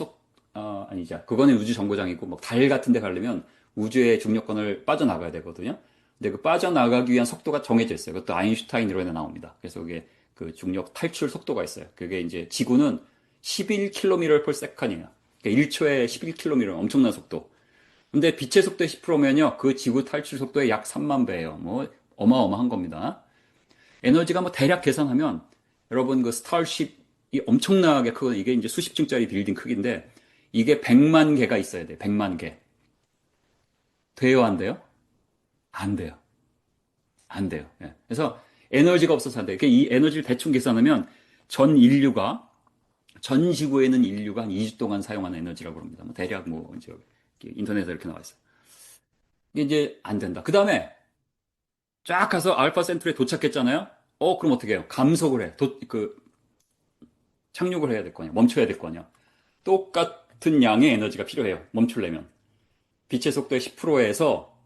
아니죠. 그거는 우주 정거장이고, 뭐, 달 같은 데 가려면 우주의 중력권을 빠져나가야 되거든요. 근데 그 빠져나가기 위한 속도가 정해져 있어요. 그것도 아인슈타인 이론에 나옵니다. 그래서 그게 그 중력 탈출 속도가 있어요. 그게 이제 지구는 11km per second이에요. 그러니까 1초에 11km 엄청난 속도. 근데 빛의 속도의 10%면요, 그 지구 탈출 속도의 약 3만 배예요. 뭐, 어마어마한 겁니다. 에너지가 뭐 대략 계산하면 여러분 그 스타쉽이 엄청나게 크고 이게 이제 수십 층짜리 빌딩 크기인데 이게 100만 개가 있어야 돼요. 100만 개. 돼요, 안 돼요? 안 돼요. 안 돼요. 예. 그래서 에너지가 없어서 안 돼요. 그러니까 이 에너지를 대충 계산하면 전 지구에 있는 인류가 한 2주 동안 사용하는 에너지라고 합니다. 뭐 대략 뭐 이제 인터넷에 이렇게 나와 있어요. 이게 이제 안 된다. 그 다음에 쫙 가서 알파 센트에 도착했잖아요. 그럼 어떻게 해요? 감속을 해. 착륙을 해야 될 거 아니야. 멈춰야 될 거 아니야. 똑같은 양의 에너지가 필요해요. 멈추려면. 빛의 속도의 10%에서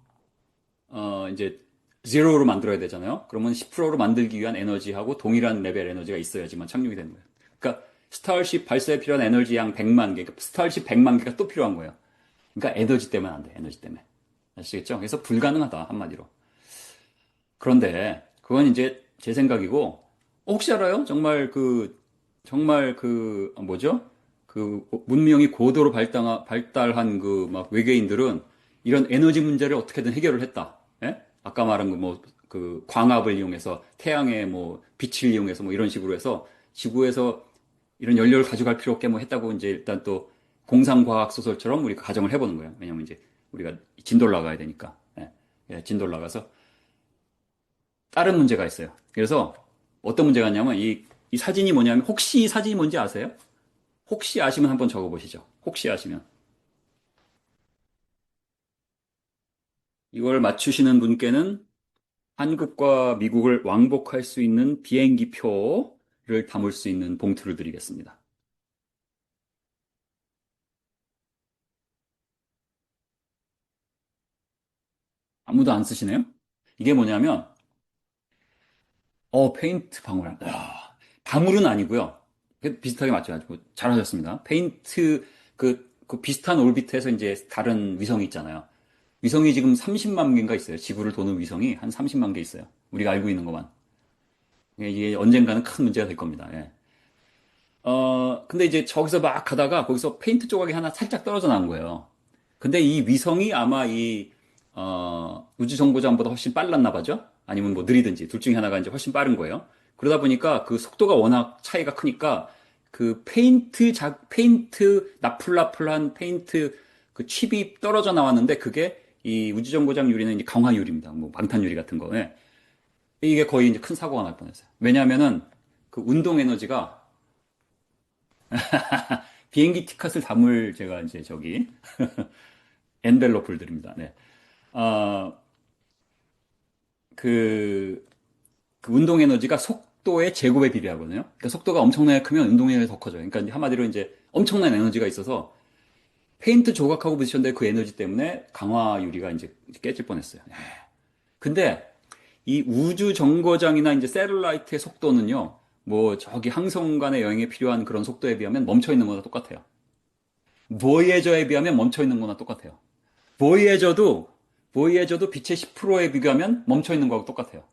이제 0로 만들어야 되잖아요. 그러면 10%로 만들기 위한 에너지하고 동일한 레벨 에너지가 있어야지만 착륙이 되는 거예요. 그러니까 스타쉽 발사에 필요한 에너지 양 100만 개, 그러니까 스타쉽 100만 개가 또 필요한 거예요. 그러니까 에너지 때문에 안 돼. 에너지 때문에. 아시겠죠? 그래서 불가능하다 한마디로. 그런데 그건 이제 제 생각이고 혹시 알아요? 정말 뭐죠? 그 문명이 고도로 발달한 그 막 외계인들은 이런 에너지 문제를 어떻게든 해결을 했다. 예? 아까 말한 그 광합을 이용해서 태양의 뭐 빛을 이용해서 뭐 이런 식으로 해서 지구에서 이런 연료를 가져갈 필요 없게 뭐 했다고 이제 일단 또 공상과학 소설처럼 우리가 가정을 해보는 거예요. 왜냐면 이제 우리가 진도를 나가야 되니까. 예. 예, 진도를 나가서 다른 문제가 있어요. 그래서 어떤 문제가 있냐면 이 사진이 뭐냐면 혹시 이 사진이 뭔지 아세요? 혹시 아시면 한번 적어보시죠. 혹시 아시면. 이걸 맞추시는 분께는 한국과 미국을 왕복할 수 있는 비행기 표를 담을 수 있는 봉투를 드리겠습니다. 아무도 안 쓰시네요? 이게 뭐냐면, 페인트 방울. 방울은 아니고요. 비슷하게 맞춰가지고 잘하셨습니다. 페인트, 그 비슷한 올비트에서 이제 다른 위성이 있잖아요. 위성이 지금 30만 개인가 있어요. 지구를 도는 위성이 한 30만 개 있어요. 우리가 알고 있는 것만. 이게 언젠가는 큰 문제가 될 겁니다. 예. 근데 이제 저기서 막 가다가 거기서 페인트 조각이 하나 살짝 떨어져 나온 거예요. 근데 이 위성이 아마 우주정거장보다 훨씬 빨랐나 봐죠? 아니면 뭐 느리든지 둘 중에 하나가 이제 훨씬 빠른 거예요. 그러다 보니까 그 속도가 워낙 차이가 크니까 그 나풀나풀한 페인트 그 칩이 떨어져 나왔는데 그게 이 우주정거장 유리는 이제 강화 유리입니다. 뭐 방탄 유리 같은 거. 예. 이게 거의 이제 큰 사고가 날 뻔했어요. 왜냐하면은 그 운동 에너지가 비행기 티켓을 담을 제가 이제 저기 엔벨로프를 드립니다. 네. 어, 그, 그 운동 에너지가 속도의 제곱에 비례하거든요. 그러니까 속도가 엄청나게 크면 운동 에너지가 더 커져요. 그러니까 이제 한마디로 이제 엄청난 에너지가 있어서 페인트 조각하고 부딪혔는데 그 에너지 때문에 강화 유리가 이제 깨질 뻔했어요. 근데 이 우주 정거장이나 이제 셀룰라이트의 속도는요, 뭐 저기 항성 간의 여행에 필요한 그런 속도에 비하면 멈춰 있는 거나 똑같아요. 보이에저에 비하면 멈춰 있는 거나 똑같아요. 보이에저도 빛의 10%에 비교하면 멈춰 있는 거하고 똑같아요.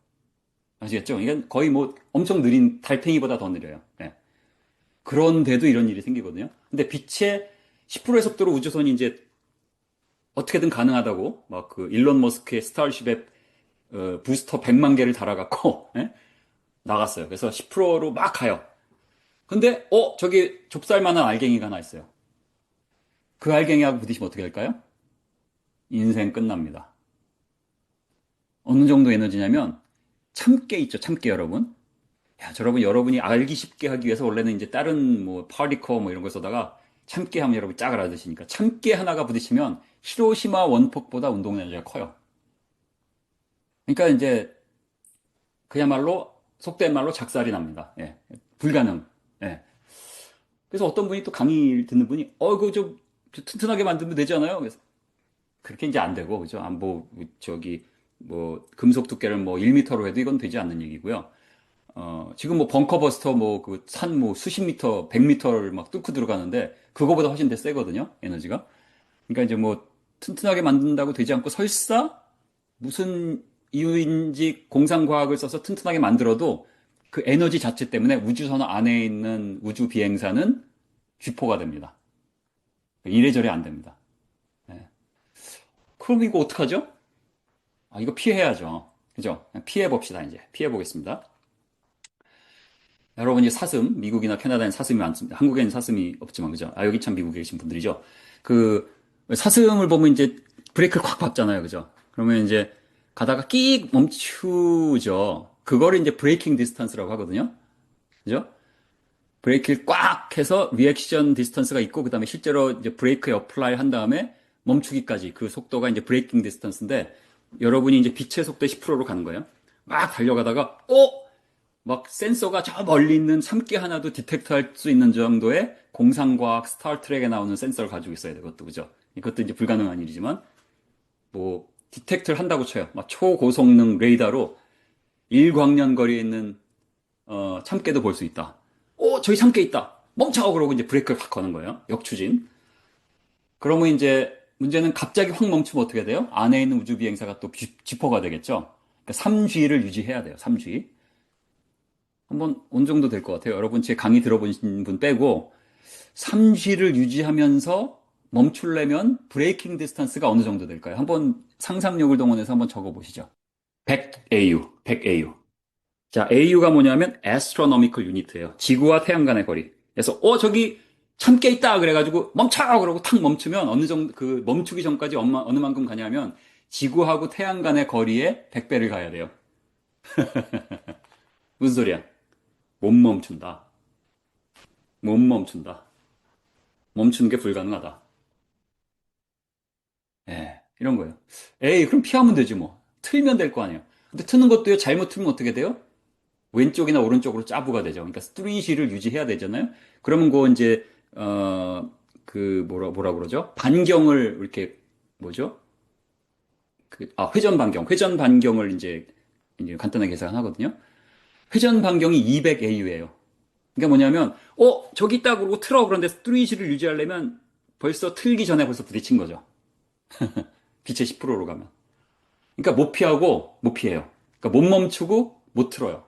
아시겠죠? 이건 거의 뭐 엄청 느린 달팽이보다 더 느려요. 예. 그런데도 이런 일이 생기거든요. 근데 빛의 10%의 속도로 우주선이 이제 어떻게든 가능하다고 막 그 일론 머스크의 스타쉽에 부스터 100만 개를 달아갖고 예? 나갔어요. 그래서 10%로 막 가요. 근데 저기 좁쌀만한 알갱이가 하나 있어요. 그 알갱이하고 부딪히면 어떻게 될까요? 인생 끝납니다. 어느 정도 에너지냐면 참깨 있죠, 참깨 여러분. 야, 여러분이 알기 쉽게 하기 위해서 원래는 이제 다른 뭐 파리커 뭐 이런 걸 써다가 참깨 하면 여러분 짝을 알아두시니까 참깨 하나가 부딪히면 히로시마 원폭보다 운동 에너지가 커요. 그러니까 이제 그야말로 속된 말로 작살이 납니다. 예. 불가능. 예. 그래서 어떤 분이 또 강의를 듣는 분이 그거 좀 튼튼하게 만들면 되지 않아요? 그래서 그렇게 이제 안 되고 그죠? 저기 뭐 금속 두께를 뭐 1m로 해도 이건 되지 않는 얘기고요. 지금 뭐 벙커버스터 뭐 그 산 뭐 수십 미터, 100m를 막 뚫고 들어가는데 그거보다 훨씬 더 세거든요. 에너지가. 그러니까 이제 뭐 튼튼하게 만든다고 되지 않고 설사 무슨 이유인지 공상과학을 써서 튼튼하게 만들어도 그 에너지 자체 때문에 우주선 안에 있는 우주 비행사는 쥐포가 됩니다. 이래저래 안 됩니다. 예. 그럼 이거 어떡하죠? 이거 피해야죠. 그죠? 그냥 피해 봅시다, 이제. 피해 보겠습니다. 여러분이 사슴, 미국이나 캐나다엔 사슴이 많습니다. 한국에는 사슴이 없지만, 그죠? 아, 여기 참 미국에 계신 분들이죠. 그, 사슴을 보면 이제 브레이크를 콱 밟잖아요, 그죠? 그러면 이제 가다가 끼익 멈추죠. 그거를 이제 브레이킹 디스턴스라고 하거든요. 그죠? 브레이크를 꽉 해서 리액션 디스턴스가 있고, 그 다음에 실제로 이제 브레이크에 어플라이 한 다음에 멈추기까지 그 속도가 이제 브레이킹 디스턴스인데, 여러분이 이제 빛의 속도 10%로 가는 거예요. 막 달려가다가, 막 센서가 저 멀리 있는 참깨 하나도 디텍트 할 수 있는 정도의 공상과학 스타트rek에 나오는 센서를 가지고 있어야 되것도 그죠? 이것도 이제 불가능한 일이지만 뭐 디텍트를 한다고 쳐요. 막 초고성능 레이더로 1광년 거리에 있는 참깨도 볼 수 있다. 저기 참깨 있다. 멈춰! 그러고 이제 브레이크를 확 거는 거예요. 역추진. 그러면 이제 문제는 갑자기 확 멈추면 어떻게 돼요? 안에 있는 우주 비행사가 또 지퍼가 되겠죠. 그러니까 3G를 유지해야 돼요. 3G. 한번 어느 정도 될 것 같아요. 여러분 제 강의 들어보신 분 빼고 3G를 유지하면서 멈추려면 브레이킹 디스턴스가 어느 정도 될까요? 한번 상상력을 동원해서 한번 적어보시죠. 100 AU, 100 AU. 자, AU가 뭐냐면 Astronomical Unit예요. 지구와 태양 간의 거리. 그래서 저기 참깨 있다 그래가지고 멈춰! 그러고 탁 멈추면 어느 정도 그 멈추기 전까지 어느 만큼 가냐면 지구하고 태양 간의 거리에 100배를 가야 돼요. 무슨 소리야? 못 멈춘다. 못 멈춘다. 멈추는 게 불가능하다. 이런 거예요. 에이, 그럼 피하면 되지 뭐. 틀면 될 거 아니에요. 근데 트는 것도요, 잘못 틀면 어떻게 돼요? 왼쪽이나 오른쪽으로 짜부가 되죠. 그러니까 3G를 유지해야 되잖아요. 그러면 그 이제, 뭐라 그러죠? 반경을 이렇게, 뭐죠? 회전 반경. 회전 반경을 이제 간단하게 계산하거든요. 회전 반경이 200AU예요. 그러니까 뭐냐면, 저기 있다 그러고 틀어. 그런데 3G를 유지하려면 벌써 틀기 전에 벌써 부딪힌 거죠. 빛의 10%로 가면. 그러니까 못 피하고 못 피해요. 그러니까 못 멈추고 못 틀어요.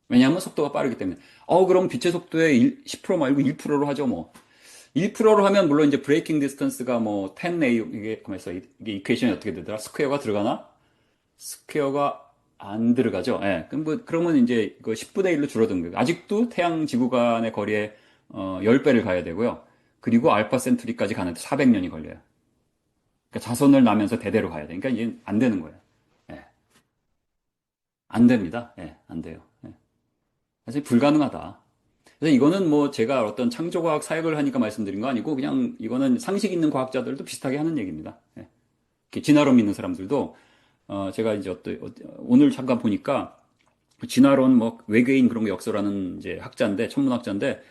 왜냐하면 속도가 빠르기 때문에. 그럼 빛의 속도의 10% 말고 1%로 하죠, 뭐. 1%로 하면 물론 이제 브레이킹 디스턴스가 뭐 10A 이게 가면서 이게 이퀘이션이 어떻게 되더라? 스퀘어가 들어가나? 스퀘어가 안 들어가죠. 예. 그러면 이제 그 10분의 1로 줄어든 거예요. 아직도 태양 지구 간의 거리에 10배를 가야 되고요. 그리고 알파 센투리까지 가는데 400년이 걸려요. 그러니까 자손을 낳으면서 대대로 가야 돼. 그러니까 이제 안 되는 거예요. 예. 안 됩니다. 예, 안 돼요. 예. 사실 불가능하다. 그래서 이거는 뭐 제가 어떤 창조과학 사역을 하니까 말씀드린 거 아니고 그냥 이거는 상식 있는 과학자들도 비슷하게 하는 얘기입니다. 예. 진화론 믿는 사람들도 제가 이제 오늘 잠깐 보니까 진화론 뭐 외계인 그런 거 역설하는 이제 학자인데 천문학자인데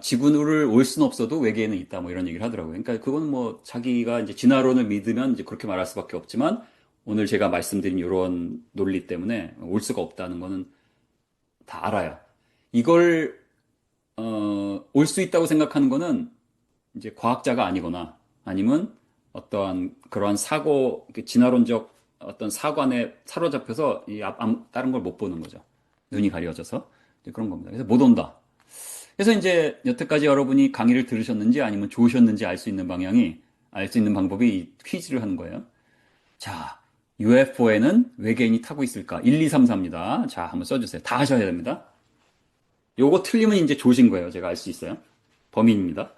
지구를 올 수는 없어도 외계인은 있다 뭐 이런 얘기를 하더라고요. 그러니까 그건 뭐 자기가 이제 진화론을 믿으면 이제 그렇게 말할 수밖에 없지만 오늘 제가 말씀드린 이런 논리 때문에 올 수가 없다는 거는 다 알아요. 이걸 올 수 있다고 생각하는 거는 이제 과학자가 아니거나 아니면 어떠한 그러한 진화론적 어떤 사관에 사로잡혀서 다른 걸 못 보는 거죠. 눈이 가려져서 이제 그런 겁니다. 그래서 못 온다. 그래서 이제 여태까지 여러분이 강의를 들으셨는지 아니면 좋으셨는지 알 수 있는 방법이 이 퀴즈를 하는 거예요. 자, UFO에는 외계인이 타고 있을까? 1, 2, 3, 4입니다. 자, 한번 써주세요. 다 하셔야 됩니다. 요거 틀리면 이제 조신 거예요. 제가 알 수 있어요. 범인입니다.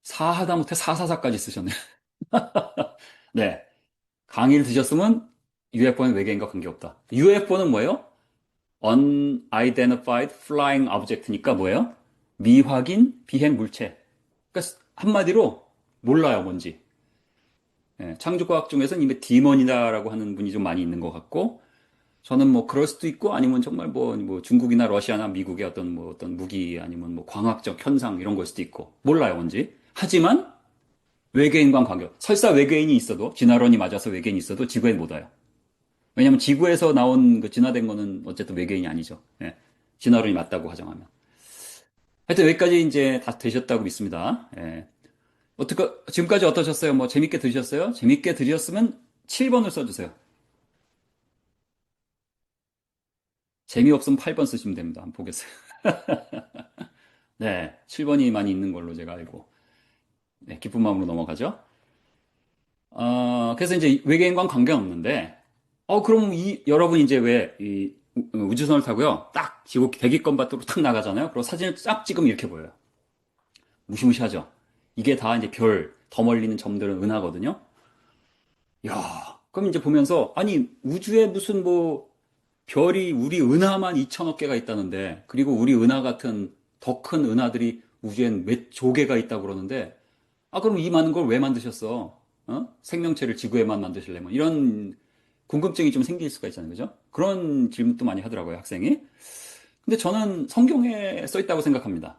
4 하다못해 444까지 쓰셨네요. 네. 강의를 드셨으면 UFO는 외계인과 관계없다. UFO는 뭐예요? Unidentified Flying Object니까 뭐예요? 미확인 비행 물체. 그러니까 한마디로 몰라요, 뭔지. 예, 창조과학 중에서는 이미 디먼이다라고 하는 분이 좀 많이 있는 것 같고, 저는 뭐 그럴 수도 있고, 아니면 정말 뭐 중국이나 러시아나 미국의 어떤 무기, 아니면 뭐 광학적 현상 이런 걸 수도 있고, 몰라요, 뭔지. 하지만 외계인과 관계. 설사 외계인이 있어도, 진화론이 맞아서 외계인이 있어도 지구엔 못 와요. 왜냐면 지구에서 나온 그 진화된 거는 어쨌든 외계인이 아니죠. 예, 진화론이 맞다고 가정하면. 하여튼 여기까지 이제 다 되셨다고 믿습니다. 예. 지금까지 어떠셨어요? 뭐 재밌게 들으셨어요? 재밌게 들으셨으면 7번을 써주세요. 재미없으면 8번 쓰시면 됩니다. 한번 보겠어요. 네, 7번이 많이 있는 걸로 제가 알고. 네, 기쁜 마음으로 넘어가죠. 그래서 이제 외계인과는 관계없는데, 그럼 여러분 이제 왜, 우주선을 타고요. 딱 지구 대기권 밖으로 탁 나가잖아요. 그리고 사진을 쫙 찍으면 이렇게 보여요. 무시무시하죠? 이게 다 이제 더 멀리 있는 점들은 은하거든요. 야, 그럼 이제 보면서, 아니, 우주에 무슨 뭐, 별이 우리 은하만 2천억 개가 있다는데, 그리고 우리 은하 같은 더 큰 은하들이 우주엔 몇 조 개가 있다고 그러는데, 그럼 이 많은 걸 왜 만드셨어? 생명체를 지구에만 만드시려면. 이런 궁금증이 좀 생길 수가 있잖아요. 그죠? 그런 질문도 많이 하더라고요, 학생이. 근데 저는 성경에 써 있다고 생각합니다.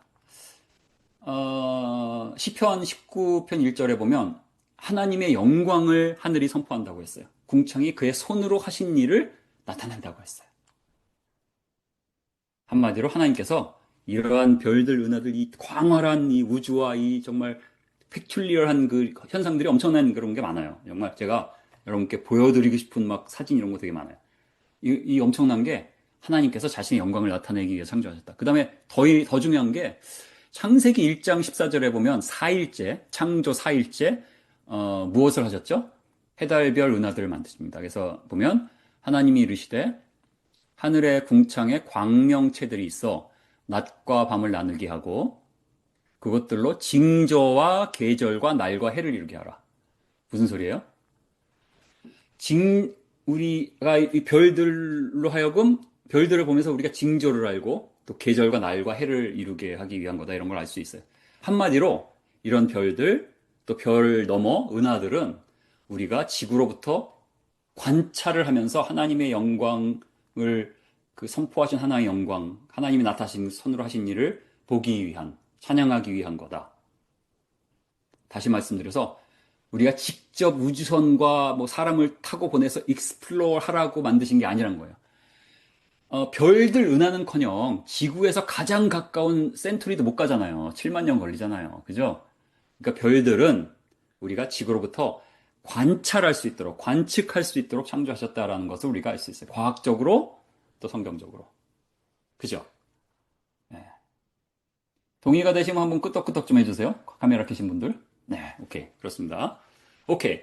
시편 19편 1절에 보면 하나님의 영광을 하늘이 선포한다고 했어요. 궁창이 그의 손으로 하신 일을 나타낸다고 했어요. 한마디로 하나님께서 이러한 별들, 은하들, 이 광활한 이 우주와 이 정말 팩큘리얼한 그 현상들이 엄청난 그런 게 많아요. 정말 제가 여러분께 보여드리고 싶은 막 사진 이런 거 되게 많아요. 이 엄청난 게 하나님께서 자신의 영광을 나타내기 위해 창조하셨다. 그 다음에 더 중요한 게 창세기 1장 14절에 보면 4일째, 창조 4일째, 무엇을 하셨죠? 해달별 은하들을 만드십니다. 그래서 보면 하나님이 이르시되 하늘의 궁창에 광명체들이 있어 낮과 밤을 나누게 하고 그것들로 징조와 계절과 날과 해를 이루게 하라. 무슨 소리예요? 우리가 이 별들로 하여금 별들을 보면서 우리가 징조를 알고 또 계절과 날과 해를 이루게 하기 위한 거다 이런 걸 알 수 있어요. 한마디로 이런 별들 또 별 넘어 은하들은 우리가 지구로부터 관찰을 하면서 하나님의 영광을 선포하신 하나님의 영광, 하나님이 나타나신 손으로 하신 일을 보기 위한 찬양하기 위한 거다. 다시 말씀드려서 우리가 직접 우주선과 뭐 사람을 타고 보내서 익스플로어 하라고 만드신 게 아니란 거예요. 별들 은하는커녕 지구에서 가장 가까운 센투리도 못 가잖아요. 7만 년 걸리잖아요. 그죠? 그러니까 별들은 우리가 지구로부터 관찰할 수 있도록, 관측할 수 있도록 창조하셨다라는 것을 우리가 알 수 있어요. 과학적으로 또 성경적으로. 그죠? 네. 동의가 되시면 한번 끄덕끄덕 좀 해주세요. 카메라 켜신 분들. 네, 오케이. 그렇습니다. 오케이.